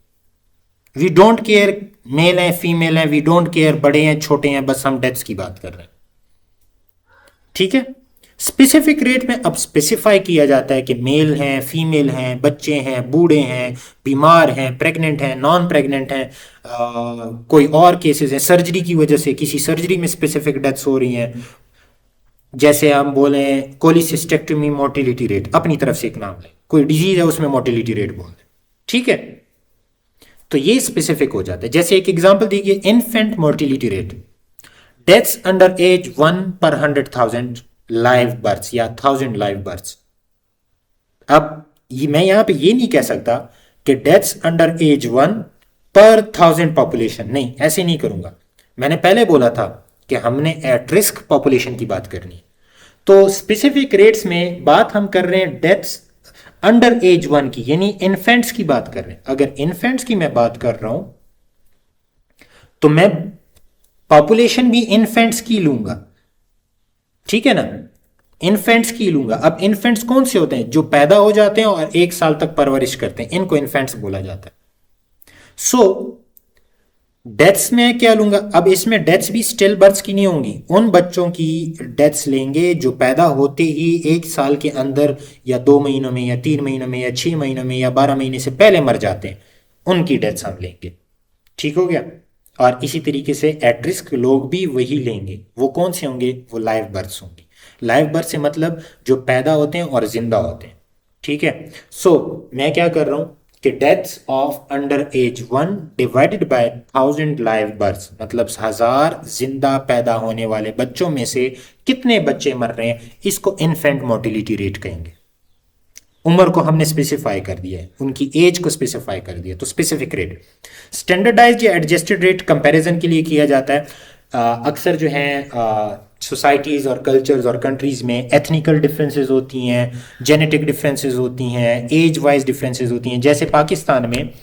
वी डोंट केयर मेल हैं फीमेल हैं, वी डोंट केयर बड़े हैं छोटे हैं, बस हम डेथ्स की बात कर रहे हैं, ठीक है। स्पेसिफिक रेट में अब स्पेसिफाई किया जाता है कि मेल हैं, फीमेल हैं, बच्चे हैं, बूढ़े हैं, बीमार हैं, प्रेग्नेंट हैं, नॉन प्रेग्नेंट हैं, कोई और केसेस हैं, सर्जरी की वजह से किसी सर्जरी में स्पेसिफिक डेथ्स हो रही हैं, जैसे हम बोले कोलिसिस्टेक्टमी मोर्टिलिटी रेट, अपनी तरफ से एक नाम लें, कोई डिजीज है उसमें मोर्टिलिटी रेट बोल दें, ठीक है। तो ये स्पेसिफिक हो जाता है। जैसे एक एग्जांपल दीजिए, infant mortality rate, deaths under age 1 पर 100,000 लाइव बर्थ्स या 1000 लाइव बर्थ्स। अब मैं यहां पे ये नहीं कह सकता कि डेथ्स अंडर एज 1 पर 1000 पॉपुलेशन, नहीं, ऐसे नहीं करूंगा। मैंने पहले बोला था कि हमने एट रिस्क पॉपुलेशन की बात करनी है, तो स्पेसिफिक रेट्स में बात हम कर रहे हैं डेथ्स अंडर एज 1 की, यानी इन्फेंट्स की बात कर रहे हैं। अगर इन्फेंट्स की मैं बात कर रहा हूं तो मैं पॉपुलेशन भी इन्फेंट्स की लूंगा, ठीक है ना, इन्फेंट्स की लूंगा। अब इन्फेंट्स कौन से होते हैं? जो पैदा हो जाते हैं और 1 साल तक परवरिश करते हैं, इनको इन्फेंट्स बोला जाता है। सो डेथ्स में क्या लूंगा? अब इसमें डेथ्स भी स्टिल बर्थ्स की नहीं होंगी, उन बच्चों की डेथ्स लेंगे जो पैदा होते ही 1 साल के अंदर या 2 महीनों में या 3 महीनों में या 6 महीनों में या 12 महीने से पहले मर जाते हैं, उनकी डेथ्स हम लेंगे, ठीक हो गया। और इसी तरीके से एट रिस्क लोग भी वही लेंगे। वो कौन से होंगे? वो लाइव बर्थ्स होंगे। लाइव बर्थ से मतलब जो पैदा होते हैं और जिंदा होते हैं, ठीक है। सो मैं क्या कर रहा हूं कि deaths of under age 1 divided by 1000 live births, मतलब 1000 जिंदा पैदा होने वाले बच्चों में से कितने बच्चे मर रहे हैं, इसको इन्फेंट मोर्टिलिटी रेट कहेंगे। उम्र को हमने स्पेसिफाई कर दिया है, उनकी एज को स्पेसिफाई कर दिया, तो स्पेसिफिक रेट। स्टैंडर्डाइज्ड या एडजस्टेड रेट कंपैरिजन के लिए किया जाता है। अक्सर जो है सोसाइटीज़ और कल्चर्स और कंट्रीज़ में एथनिकल डिफरेंसेस होती हैं, जेनेटिक डिफरेंसेस होती हैं, एज वाइज डिफरेंसेस होती हैं। जैसे पाकिस्तान में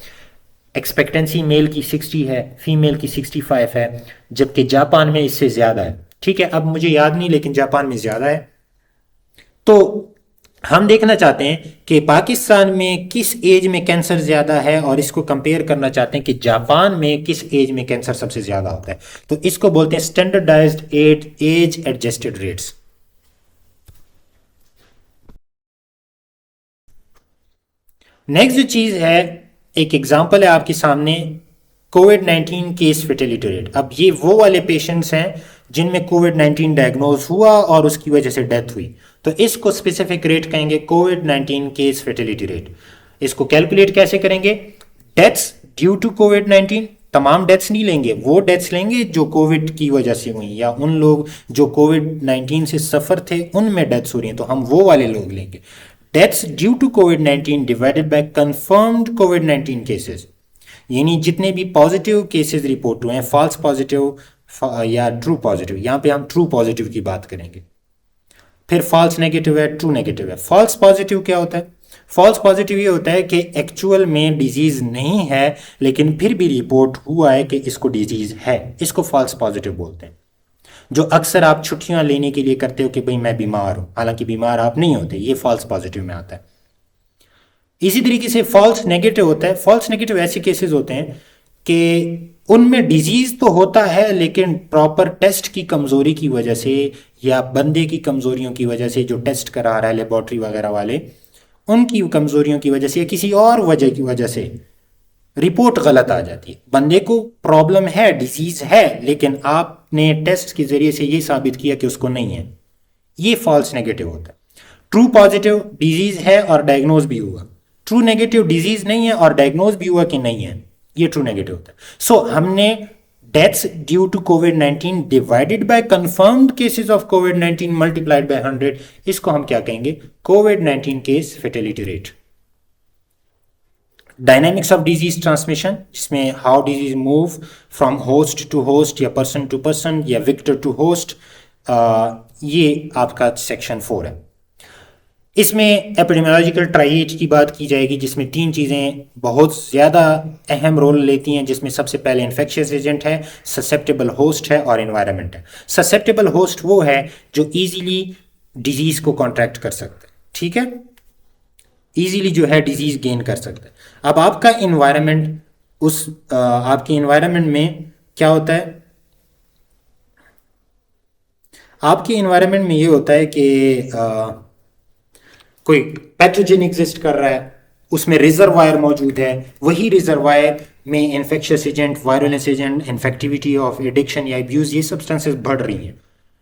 एक्सपेक्टेंसी मेल की 60 है, फीमेल की 65 है, जबकि जापान में इससे ज़्यादा है, ठीक है। अब मुझे याद नहीं, लेकिन जापान में ज़्यादा है। तो हम देखना चाहते हैं कि पाकिस्तान में किस एज में कैंसर ज़्यादा है और इसको कंपेयर करना चाहते हैं कि जापान में किस एज में कैंसर सबसे ज़्यादा होता है। तो इसको बोलते हैं standardized age adjusted rates. Next जो चीज़ है, एक एग्जांपल है आपके सामने, कोविड-19 केस फेटेलिटी रेट। अब ये वो वाले पेशेंट्स हैं जिनमें कोविड-19 डायग्नोज हुआ और उसकी वजह से डेथ हुई, तो इसको स्पेसिफिक रेट कहेंगे कोविड-19 केस फेटेलिटी रेट। इसको कैलकुलेट कैसे करेंगे? डेथ्स ड्यू टू कोविड-19, तमाम डेथ्स नहीं लेंगे, वो डेथ्स लेंगे जो कोविड की वजह से हुई या उन लोग जो कोविड-19 से सफ़र थे उनमें डेथ्स हो रही हैं, तो हम वो वाले लोग लेंगे। डेथ्स ड्यू टू कोविड-19 divided by confirmed covid cases, यानी जितने भी पॉजिटिव केसेस रिपोर्ट हुए हैं, फॉल्स पॉजिटिव या ट्रू पॉजिटिव, यहाँ पे हम ट्रू पॉजिटिव की बात करेंगे। फिर फॉल्स नेगेटिव है, ट्रू नेगेटिव है। फॉल्स पॉजिटिव क्या होता है? फॉल्स पॉजिटिव ये होता है कि एक्चुअल में डिजीज नहीं है, लेकिन फिर भी रिपोर्ट हुआ है कि इसको डिजीज है, इसको फॉल्स पॉजिटिव बोलते हैं। जो अक्सर आप छुट्टियां लेने के लिए करते हो कि भाई मैं बीमार हूं, हालांकि बीमार आप नहीं होते, ये फॉल्स पॉजिटिव में आता है। इसी तरीके से फॉल्स नेगेटिव होता है। फॉल्स नेगेटिव ऐसे केसेस होते हैं कि उनमें डिजीज तो होता है लेकिन प्रॉपर टेस्ट की कमजोरी की वजह से या बंदे की कमजोरियों की वजह से, जो टेस्ट करा रहा है लेबोरेटरी वगैरह वाले, उनकी कमजोरियों की वजह से या किसी और वजह की वजह से रिपोर्ट गलत आ जाती है। बंदे को प्रॉब्लम है, डिजीज है, लेकिन आपने टेस्ट के जरिए से ये साबित किया कि उसको नहीं है। ये फॉल्स नेगेटिव होता है। ट्रू पॉजिटिव, डिजीज है और डायग्नोज भी हुआ। ट्रू नेगेटिव, डिजीज नहीं है और डायग्नोज भी हुआ कि नहीं है, ये ट्रू नेगेटिव होता है। सो हमने डेथ्स ड्यू टू कोविड-19 divided by confirmed cases of कोविड-19 मल्टीप्लाइड बाय 100, इसको हम क्या कहेंगे? कोविड-19 case fatality rate. Dynamics of disease transmission, जिसमें how disease move from host to host या पर्सन टू पर्सन या विक्टर टू होस्ट, ये आपका सेक्शन 4 है। इसमें एपिडेमियोलॉजिकल ट्राइएज की बात की जाएगी, जिसमें 3 चीज़ें बहुत ज़्यादा अहम रोल लेती हैं, जिसमें सबसे पहले इन्फेक्शियस एजेंट है, ससेप्टेबल होस्ट है और एनवायरनमेंट है। ससेप्टेबल होस्ट वो है जो इजीली डिजीज़ को कॉन्ट्रैक्ट कर सकता है, ठीक है, इजीली जो है डिजीज़ गेन कर सकता है। अब आपका इन्वायरमेंट, उस आपके इन्वायरमेंट में क्या होता है? आपके इन्वायरमेंट में ये होता है कि कोई पैथोजन एग्जिस्ट कर रहा है, उसमें रिजर्वायर मौजूद है, वही रिजर्वायर में infectious agent, virulence agent, infectivity of addiction या अब्यूज़, ये सब्सटेंसेस बढ़ रही हैं,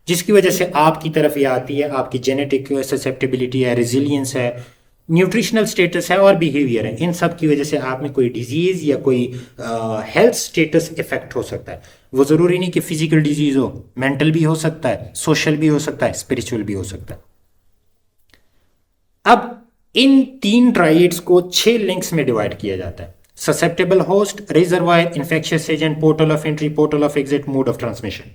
जिसकी वजह से आपकी तरफ ये आती है। आपकी जेनेटिक ससेप्टेबिलिटी है, रेजिलियंस है, न्यूट्रिशनल स्टेटस है और बिहेवियर है। इन सब की वजह से आप में कोई डिजीज़ या कोई हेल्थ स्टेटस इफेक्ट हो सकता है। वो ज़रूरी नहीं कि फिजिकल डिजीज़ हो, मेंटल भी हो सकता है, सोशल भी हो सकता है, स्पिरिचुअल भी हो सकता है। अब इन 3 ट्राइड्स को 6 लिंक्स में डिवाइड किया जाता है: susceptible host, reservoir, infectious agent, portal of entry, portal of exit, mode of transmission.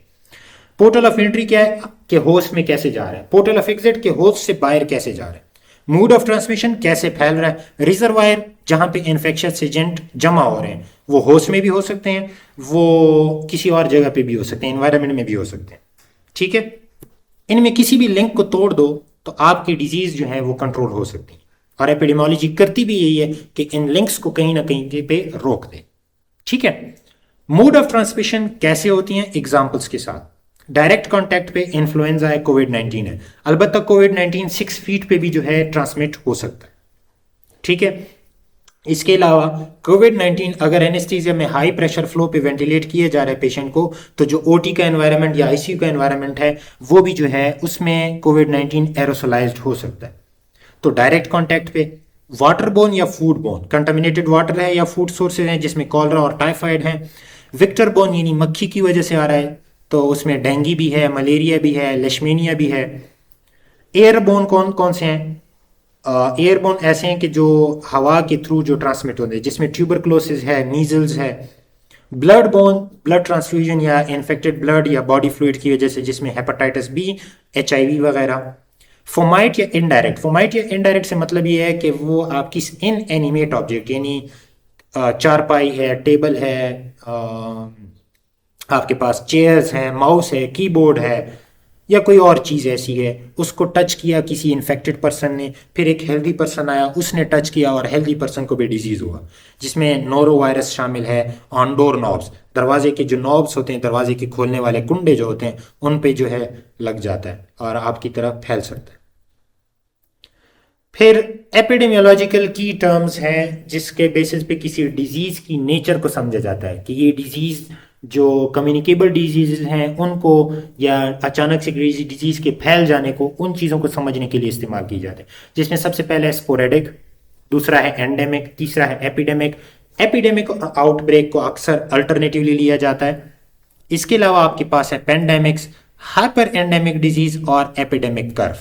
Portal of entry क्या है? कि होस्ट में कैसे जा रहा है। पोर्टल ऑफ एग्जिट के होस्ट से बाहर कैसे जा रहा है। मोड ऑफ ट्रांसमिशन कैसे फैल रहा है। रिजर्वायर जहां पे इन्फेक्शियस एजेंट जमा हो रहे हैं, वो होस्ट में भी हो सकते हैं, वो किसी और जगह पे भी हो सकते हैं, एनवायरनमेंट में भी हो सकते हैं, ठीक है। इनमें किसी भी लिंक को तोड़ दो तो आपकी डिजीज जो है वो कंट्रोल हो सकती है, और एपिडेमियोलॉजी करती भी यही है कि इन लिंक्स को कहीं ना कहीं पे रोक दे, ठीक है। मोड ऑफ ट्रांसमिशन कैसे होती हैं? एग्जांपल्स के साथ। डायरेक्ट कांटेक्ट पे इन्फ्लुएंजा है, कोविड-19 है, अलबत्ता कोविड-19 6 फीट पे भी जो है ट्रांसमिट हो सकता है, ठीक है। इसके अलावा कोविड-19 अगर एनेस्थीसिया में हाई प्रेशर फ्लो पे वेंटिलेट किए जा रहे हैं पेशेंट को, तो जो ओटी का एनवायरनमेंट या आईसीयू का एनवायरनमेंट है वो भी जो है उसमें कोविड-19 एरोसोलाइज्ड हो सकता है। तो डायरेक्ट कांटेक्ट पे वाटर बोन या फूड बोन, कंटामिनेटेड वाटर है या फूड सोर्सेज हैं जिसमें कॉलरा और टाइफाइड है। विक्टर बोन यानी मक्खी की वजह से आ रहा है, तो उसमें डेंगू भी है, मलेरिया भी है, लेशमेनिया भी है। एयरबोन कौन कौन से हैं? एयरबोन ऐसे हैं कि जो हवा के थ्रू जो ट्रांसमिट होते हैं, जिसमें ट्यूबरक्लोसिस है, मीजल्स है। ब्लड बोन, ब्लड ट्रांसफ्यूजन या इन्फेक्टेड ब्लड या बॉडी फ्लूइड की वजह से, जिसमें हेपेटाइटिस बी, एचआईवी वगैरह। फोमाइट या इनडायरेक्ट, फोमाइट या इनडायरेक्ट से मतलब ये है कि वो आपकी इन एनिमेट ऑब्जेक्ट यानी चारपाई है, टेबल है, आपके पास चेयर्स हैं, माउस है, कीबोर्ड है, या कोई और चीज़ ऐसी है, उसको टच किया किसी इन्फेक्टेड पर्सन ने, फिर एक हेल्दी पर्सन आया, उसने टच किया और हेल्दी पर्सन को भी डिजीज़ हुआ, जिसमें नोरो वायरस शामिल है। ऑन डोर नॉब्स, दरवाजे के जो नॉब्स होते हैं, दरवाजे के खोलने वाले कुंडे जो होते हैं, उन पे जो है लग जाता है और आपकी तरफ फैल सकता है। फिर एपिडेमियोलॉजिकल की टर्म्स हैं जिसके बेसिस पे किसी डिजीज़ की नेचर को समझा जाता है कि ये डिजीज़ जो कम्युनिकेबल डिजीज हैं उनको, या अचानक से किसी डिजीज के फैल जाने को, उन चीज़ों को समझने के लिए इस्तेमाल की जाते हैं, जिसमें सबसे पहले है स्पोरेडिक, दूसरा है एंडेमिक, तीसरा है एपिडेमिक। एपिडेमिक आउटब्रेक को अक्सर अल्टरनेटिवली लिया जाता है। इसके अलावा आपके पास है पेंडेमिक्स, हाइपर एंडेमिक डिजीज और एपिडेमिक कर्व।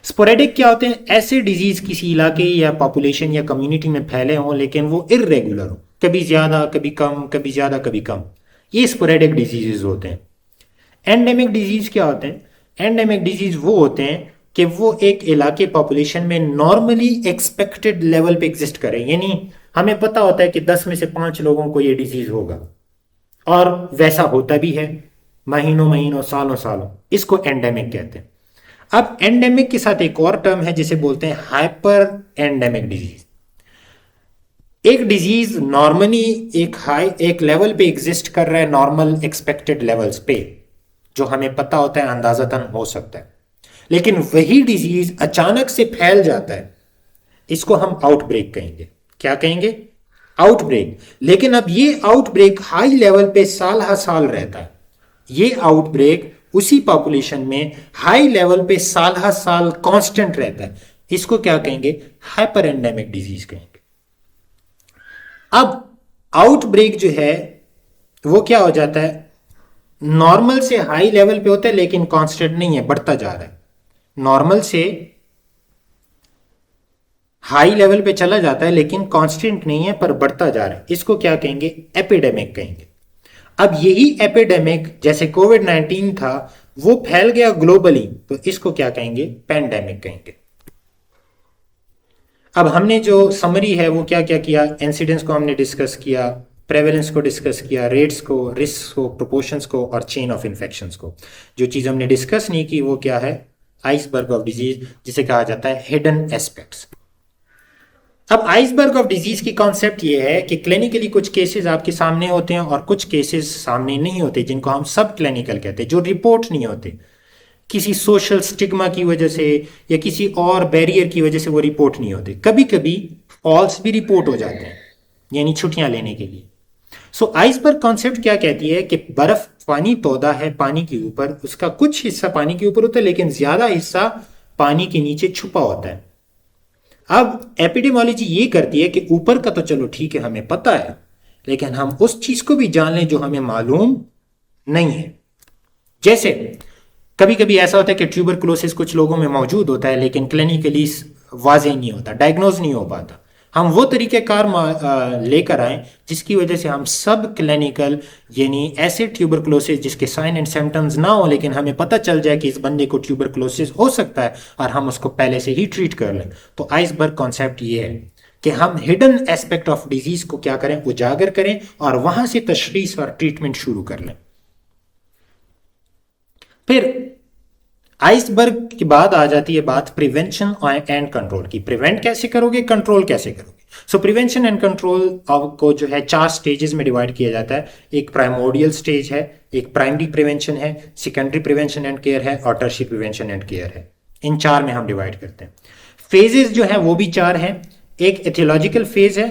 स्पोरेडिक क्या होते हैं? ऐसे डिजीज किसी इलाके या पॉपुलेशन या कम्युनिटी में फैले हों लेकिन वो इर्रेगुलर हो, कभी ज्यादा कभी कम, कभी ज्यादा कभी कम, ये स्पोरेडिक डिजीजेज होते हैं। एंडेमिक डिजीज क्या होते हैं? एंडेमिक डिजीज वो होते हैं कि वो एक इलाके पॉपुलेशन में नॉर्मली एक्सपेक्टेड लेवल पे एग्जिस्ट करें, यानी हमें पता होता है कि 10 में से 5 लोगों को ये डिजीज होगा और वैसा होता भी है, महीनों महीनों सालों सालों, इसको एंडेमिक कहते हैं। अब एंडेमिक के साथ एक और टर्म है जिसे बोलते हैं हाइपर एंडेमिक डिजीज। एक डिजीज नॉर्मली एक लेवल पे एग्जिस्ट कर रहा है, नॉर्मल एक्सपेक्टेड लेवल्स पे, जो हमें पता होता है, अंदाजतन हो सकता है, लेकिन वही डिजीज अचानक से फैल जाता है, इसको हम आउटब्रेक कहेंगे। क्या कहेंगे? आउटब्रेक। लेकिन अब ये आउटब्रेक हाई लेवल पे साल हर साल रहता है। ये आउटब्रेक उसी पॉपुलेशन में हाई लेवल पे साल हर साल कांस्टेंट रहता है, इसको क्या कहेंगे? हाइपर एंडेमिक डिजीज कहेंगे। अब आउटब्रेक जो है वो क्या हो जाता है, नॉर्मल से हाई लेवल पे होता है लेकिन कांस्टेंट नहीं है, बढ़ता जा रहा है। नॉर्मल से हाई लेवल पे चला जाता है लेकिन कांस्टेंट नहीं है, पर बढ़ता जा रहा है, इसको क्या कहेंगे? एपिडेमिक कहेंगे। अब यही एपिडेमिक जैसे कोविड-19 था, वो फैल गया ग्लोबली, तो इसको क्या कहेंगे? पैंडेमिक कहेंगे। अब हमने जो समरी है वो क्या क्या किया? इंसिडेंस को हमने डिस्कस किया, प्रेवलेंस को डिस्कस किया, रेट्स को, रिस्क को, प्रोपोर्शंस को और चेन ऑफ इन्फेक्शंस को। जो चीज़ हमने डिस्कस नहीं की वो क्या है? आइसबर्ग ऑफ डिजीज, जिसे कहा जाता है हिडन एस्पेक्ट्स। अब आइसबर्ग ऑफ डिजीज की कॉन्सेप्ट ये है कि क्लिनिकली कुछ केसेस आपके सामने होते हैं और कुछ केसेस सामने नहीं होते, जिनको हम सब क्लिनिकल कहते हैं, जो रिपोर्ट नहीं होते, किसी सोशल स्टिग्मा की वजह से या किसी और बैरियर की वजह से वो रिपोर्ट नहीं होते। कभी कभी फॉल्स भी रिपोर्ट हो जाते हैं, यानी छुट्टियां लेने के लिए। सो आइसबर्ग कॉन्सेप्ट क्या कहती है कि बर्फ पानी तौदा है पानी के ऊपर, उसका कुछ हिस्सा पानी के ऊपर होता है लेकिन ज्यादा हिस्सा पानी के नीचे छुपा होता है। अब एपिडेमोलॉजी ये करती है कि ऊपर का तो चलो ठीक है, हमें पता है, लेकिन हम उस चीज को भी जान लें जो हमें मालूम नहीं है। जैसे कभी कभी ऐसा होता है कि ट्यूबरकुलोसिस कुछ लोगों में मौजूद होता है लेकिन क्लिनिकली वाजे नहीं होता, डायग्नोज नहीं हो पाता। हम वो तरीक़ेकार लेकर आए जिसकी वजह से हम सब क्लिनिकल, यानी ऐसे ट्यूबरकुलोसिस जिसके साइन एंड सिम्टम्स ना हो लेकिन हमें पता चल जाए कि इस बंदे को ट्यूबरकुलोसिस हो सकता है और हम उसको पहले से ही ट्रीट कर लें। तो आइसबर्ग कॉन्सेप्ट ये है कि हम हिडन एस्पेक्ट ऑफ डिजीज को क्या करें? उजागर करें और वहां से तशरीस और ट्रीटमेंट शुरू कर लें। फिर आइसबर्ग की बाद आ जाती है बात प्रिवेंशन एंड कंट्रोल की। प्रिवेंट कैसे करोगे, कंट्रोल कैसे करोगे? सो प्रिवेंशन एंड कंट्रोल को जो है 4 स्टेजेस में डिवाइड किया जाता है। एक प्राइमोडियल स्टेज है, एक प्राइमरी प्रिवेंशन है, सेकेंडरी प्रिवेंशन एंड केयर है और टर्शियरी प्रिवेंशन एंड केयर है। इन 4 में हम डिवाइड करते हैं। फेजेस जो है वो भी 4 हैं। एक एथियोलॉजिकल फेज है,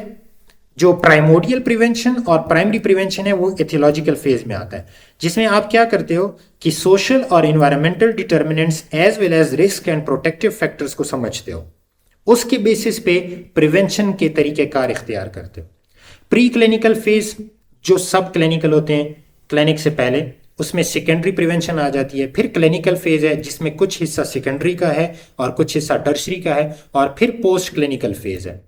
जो प्राइमोडियल प्रिवेंशन और प्राइमरी प्रिवेंशन है वो एथियोलॉजिकल फेज में आता है, जिसमें आप क्या करते हो कि सोशल और environmental determinants as well as risk and protective factors को समझते हो, उसके बेसिस पे प्रिवेंशन के तरीकेकार इख्तियार करते हो। प्री क्लिनिकल फेज जो सब क्लिनिकल होते हैं क्लिनिक से पहले, उसमें सेकेंडरी प्रिवेंशन आ जाती है। फिर क्लिनिकल फेज है जिसमें कुछ हिस्सा सेकेंडरी का है और कुछ हिस्सा टर्शरी का है, और फिर पोस्ट क्लिनिकल फेज है।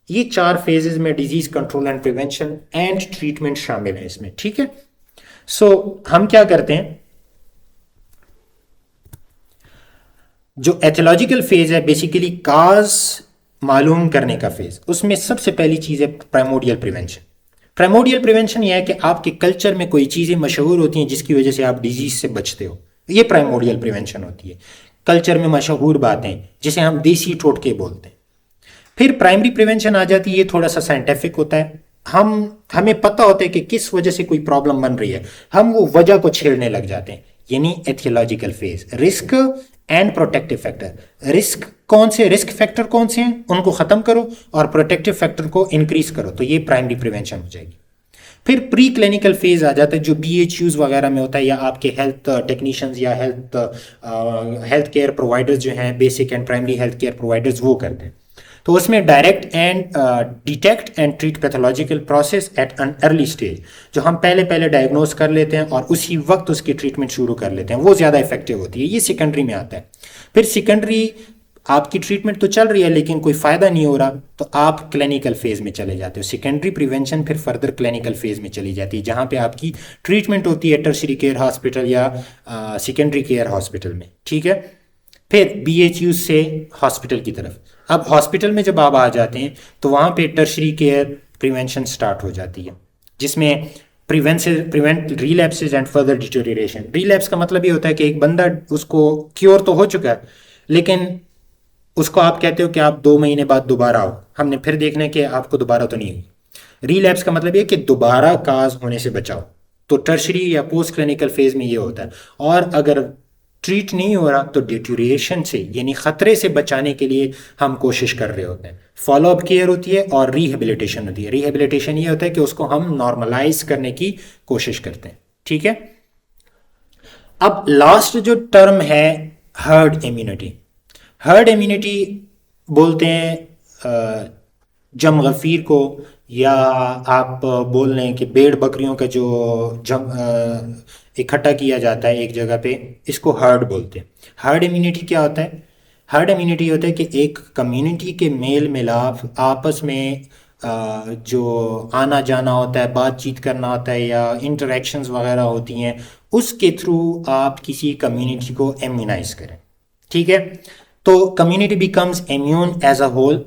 ये 4 फेजेस में disease control and prevention and treatment शामिल है इसमें, ठीक है। सो हम क्या करते हैं, जो एथियोलॉजिकल फेज है बेसिकली काज मालूम करने का फेज, उसमें सबसे पहली चीज है प्राइमोडियल प्रिवेंशन। प्राइमोडियल प्रिवेंशन यह है कि आपके कल्चर में कोई चीजें मशहूर होती हैं जिसकी वजह से आप डिजीज से बचते हो, ये प्राइमोडियल प्रिवेंशन होती है। कल्चर में मशहूर बातें जिसे हम देसी टोटके बोलते हैं। फिर प्राइमरी प्रिवेंशन आ जाती है, ये थोड़ा सा साइंटिफिक होता है। हमें पता होता है कि किस वजह से कोई प्रॉब्लम बन रही है, हम वो वजह को छेड़ने लग जाते हैं, यानी aetiological phase. Risk and protective factor, risk factor कौन से हैं उनको खत्म करो और प्रोटेक्टिव फैक्टर को इंक्रीज करो, तो ये प्राइमरी प्रिवेंशन हो जाएगी। फिर प्री क्लिनिकल फेज आ जाता है जो BHUs वगैरह में होता है, या आपके हेल्थ टेक्नीशियंस या हेल्थ केयर प्रोवाइडर्स जो हैं, basic and primary health care providers, वो करते हैं। तो उसमें direct and detect and treat pathological process at an early stage, जो हम पहले डायग्नोज कर लेते हैं और उसी वक्त उसकी ट्रीटमेंट शुरू कर लेते हैं, वो ज़्यादा इफेक्टिव होती है। ये सेकेंडरी में आता है। फिर सेकेंडरी आपकी ट्रीटमेंट तो चल रही है लेकिन कोई फ़ायदा नहीं हो रहा, तो आप क्लिनिकल फेज में चले जाते हो। सेकेंडरी प्रिवेंशन फिर फर्दर क्लिनिकल फेज में चली जाती है, जहाँ पे आपकी ट्रीटमेंट होती है टर्शरी केयर हॉस्पिटल या सेकेंडरी केयर हॉस्पिटल में, ठीक है। फिर BHU से हॉस्पिटल की तरफ। अब हॉस्पिटल में जब आप आ जाते हैं तो वहाँ पे टर्शरी केयर प्रिवेंशन स्टार्ट हो जाती है, जिसमें prevent relapses and further deterioration. Relapse का मतलब ये होता है कि एक बंदा, उसको क्योर तो हो चुका है, लेकिन उसको आप कहते हो कि आप 2 महीने बाद दोबारा आओ, हमने फिर देखना है कि आपको दोबारा तो नहीं हुई। रिलैप्स का मतलब ये कि दोबारा काज होने से बचाओ। तो टर्शरी या पोस्ट क्लिनिकल फेज में ये होता है। और अगर ट्रीट नहीं हो रहा तो डिटोरिएशन से यानी खतरे से बचाने के लिए हम कोशिश कर रहे होते हैं। फॉलोअप केयर होती है और रिहेबिलिटेशन होती है। रिहेबिलिटेशन ये होता है कि उसको हम नॉर्मलाइज करने की कोशिश करते हैं। ठीक है। अब लास्ट जो टर्म है हर्ड इम्यूनिटी। हर्ड इम्यूनिटी बोलते हैं जम गफीर को, या आप बोल रहे हैं कि भेड़ बकरियों का जो जम इकट्ठा किया जाता है एक जगह पे, इसको हर्ड बोलते हैं। हर्ड इम्यूनिटी क्या होता है? हर्ड इम्यूनिटी होता है कि एक कम्युनिटी के मेल मिलाप आपस में जो आना जाना होता है, बातचीत करना होता है, या इंटरेक्शंस वगैरह होती हैं, उसके थ्रू आप किसी कम्युनिटी को इम्यूनाइज करें। ठीक है। तो community becomes immune as a whole.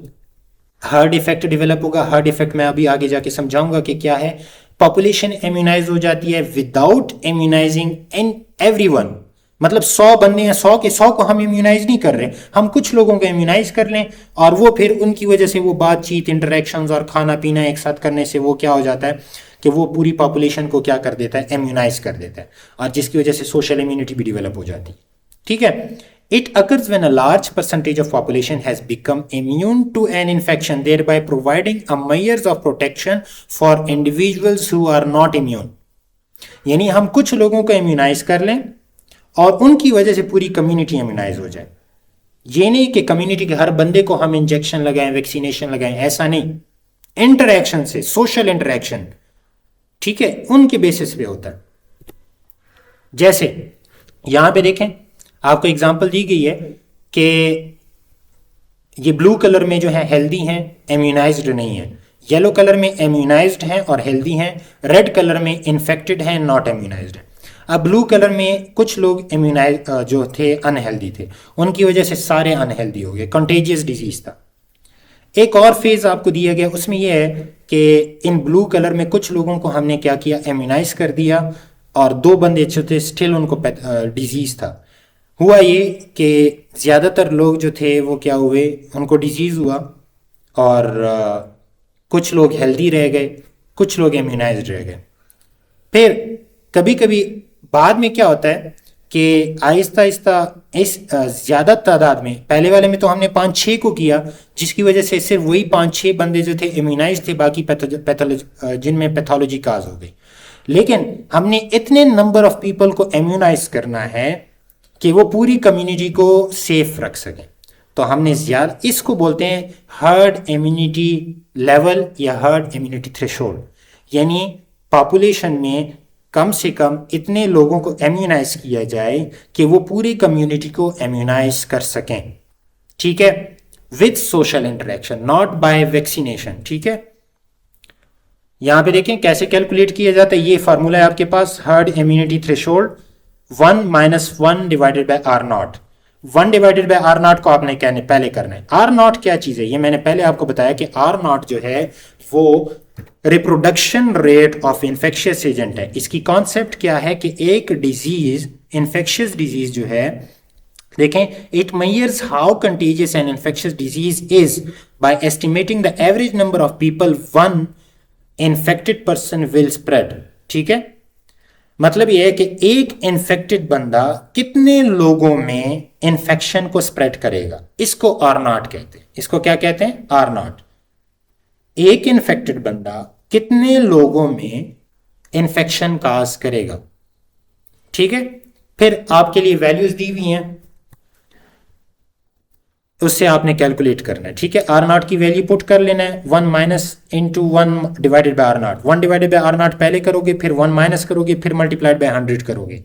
Herd effect develop होगा। हर्ड इफेक्ट मैं अभी आगे जाके समझाऊंगा कि क्या है। पॉपुलेशन इम्यूनाइज हो जाती है विदाउट इम्यूनाइजिंग इन एवरीवन। मतलब 100 बंदे हैं, 100 के 100 को हम इम्यूनाइज नहीं कर रहे, हम कुछ लोगों को इम्यूनाइज कर लें, और वो फिर उनकी वजह से वो बातचीत, इंटरेक्शंस और खाना पीना एक साथ करने से वो क्या हो जाता है कि वो पूरी पॉपुलेशन को क्या कर देता है, इम्यूनाइज कर देता है, और जिसकी वजह से सोशल इम्यूनिटी भी डेवलप हो जाती है। ठीक है। It occurs when a large percentage of population has become immune to an infection, thereby providing a measures of protection for individuals who are not immune। यानी हम कुछ लोगों को इम्यूनाइज कर लें और उनकी वजह से पूरी कम्युनिटी इम्यूनाइज हो जाए। ये नहीं कि कम्युनिटी के हर बंदे को हम इंजेक्शन लगाएं, वैक्सीनेशन लगाएं, ऐसा नहीं। इंटरेक्शन से, सोशल इंटरेक्शन, ठीक है, उनके बेसिस पे होता है। जैसे यहां पे देखें, आपको एग्जांपल दी गई है कि ये ब्लू कलर में जो है हेल्दी हैं, इम्यूनाइज्ड नहीं है। येलो कलर में इम्यूनाइज्ड हैं और हेल्दी हैं। रेड कलर में इन्फेक्टेड हैं, नॉट इम्यूनाइज्ड है। अब ब्लू कलर में कुछ लोग इम्यूनाइज जो थे अनहेल्दी थे, उनकी वजह से सारे अनहेल्दी हो गए, कंटेजियस डिजीज था। एक और फेज आपको दिया गया, उसमें यह है कि इन ब्लू कलर में कुछ लोगों को हमने क्या किया, इम्यूनाइज कर दिया, और 2 बंदे जो थे स्टिल उनको डिजीज था। हुआ ये कि ज़्यादातर लोग जो थे वो क्या हुए, उनको डिजीज़ हुआ, और कुछ लोग हेल्दी रह गए, कुछ लोग इम्यूनाइज्ड रह गए। फिर कभी कभी बाद में क्या होता है कि आहिस्ता आहिस्ता इस ज़्यादा तादाद में, पहले वाले में तो हमने 5-6 को किया, जिसकी वजह से सिर्फ वही 5-6 बंदे जो थे इम्यूनाइज थे, बाकी जिनमें पैथोलॉजी काज हो गई। लेकिन हमने इतने नंबर ऑफ पीपल को इम्यूनाइज करना है कि वो पूरी कम्युनिटी को सेफ रख सकें। तो हमने ज़्यादा, इसको बोलते हैं हर्ड इम्यूनिटी लेवल या हर्ड इम्यूनिटी थ्रेशोल्ड। यानी पॉपुलेशन में कम से कम इतने लोगों को इम्यूनाइज किया जाए कि वो पूरी कम्युनिटी को इम्यूनाइज कर सकें। ठीक है। With social interaction, not by vaccination. ठीक है। यहां पे देखें कैसे कैलकुलेट किया जाता है। ये फार्मूला है आपके पास, herd immunity threshold 1 - 1 divided by R naught. 1 divided by R naught को आपने कहने पहले करना है। आर नॉट क्या चीज है, ये मैंने पहले आपको बताया कि आर नॉट जो है वो reproduction rate of infectious agent है। इसकी कॉन्सेप्ट क्या है कि एक डिजीज, इन्फेक्शियस डिजीज जो है, देखें, it measures how contagious an infectious disease is by estimating the average number of people one infected person will spread. ठीक है। मतलब यह है कि एक इन्फेक्टेड बंदा कितने लोगों में इन्फेक्शन को स्प्रेड करेगा, इसको आर नॉट कहते हैं। इसको क्या कहते हैं, आर नॉट। एक इन्फेक्टेड बंदा कितने लोगों में इन्फेक्शन काज करेगा। ठीक है। फिर आपके लिए वैल्यूज दी हुई हैं, उससे आपने कैलकुलेट करना है। ठीक है। आर नॉट की वैल्यू पुट कर लेना है, 1 minus into 1 divided by R naught. 1 divided by R naught पहले करोगे, फिर 1 माइनस करोगे, फिर मल्टीप्लाइड बाय 100 करोगे।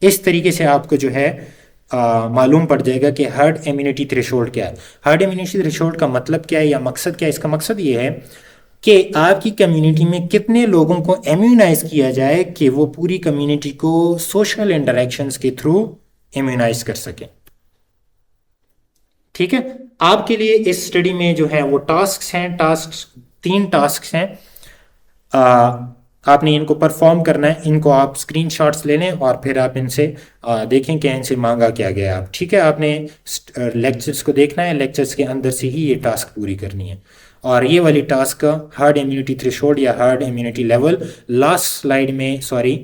इस तरीके से आपको जो है मालूम पड़ जाएगा कि हर्ड इम्यूनिटी थ्रेशोल्ड क्या है। हर्ड इम्यूनिटी थ्रेशोल्ड का मतलब क्या है या मकसद क्या है। इसका मकसद ये है कि आपकी कम्युनिटी में कितने लोगों को इम्यूनाइज किया जाए कि वो पूरी कम्युनिटी को सोशल इंटरेक्शंस के थ्रू इम्यूनाइज कर सके। ठीक है। आपके लिए इस स्टडी में जो है वो टास्क हैं, 3 टास्क हैं। आपने इनको परफॉर्म करना है, इनको आप स्क्रीनशॉट्स ले लें और फिर आप इनसे देखें कि इनसे मांगा क्या गया आप, ठीक है। आपने लेक्चर्स को देखना है, लेक्चर्स के अंदर से ही ये टास्क पूरी करनी है। और ये वाली टास्क हार्ड इम्यूनिटी थ्रेशोल्ड या hard immunity level last slide में, सॉरी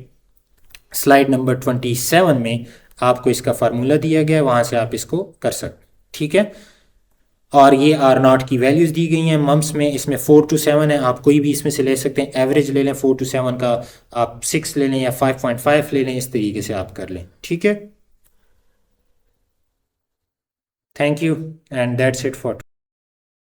स्लाइड नंबर 27 में आपको इसका फार्मूला दिया गया है, वहाँ से आप इसको कर सकते, ठीक है। और ये आर नॉट की वैल्यूज़ दी गई हैं मम्स में, इसमें 4 to 7 है, आप कोई भी इसमें से ले सकते हैं, एवरेज ले लें 4 to 7 का, आप 6 ले लें या 5.5 ले लें, इस तरीके से आप कर लें, ठीक है। Thank you and that's it for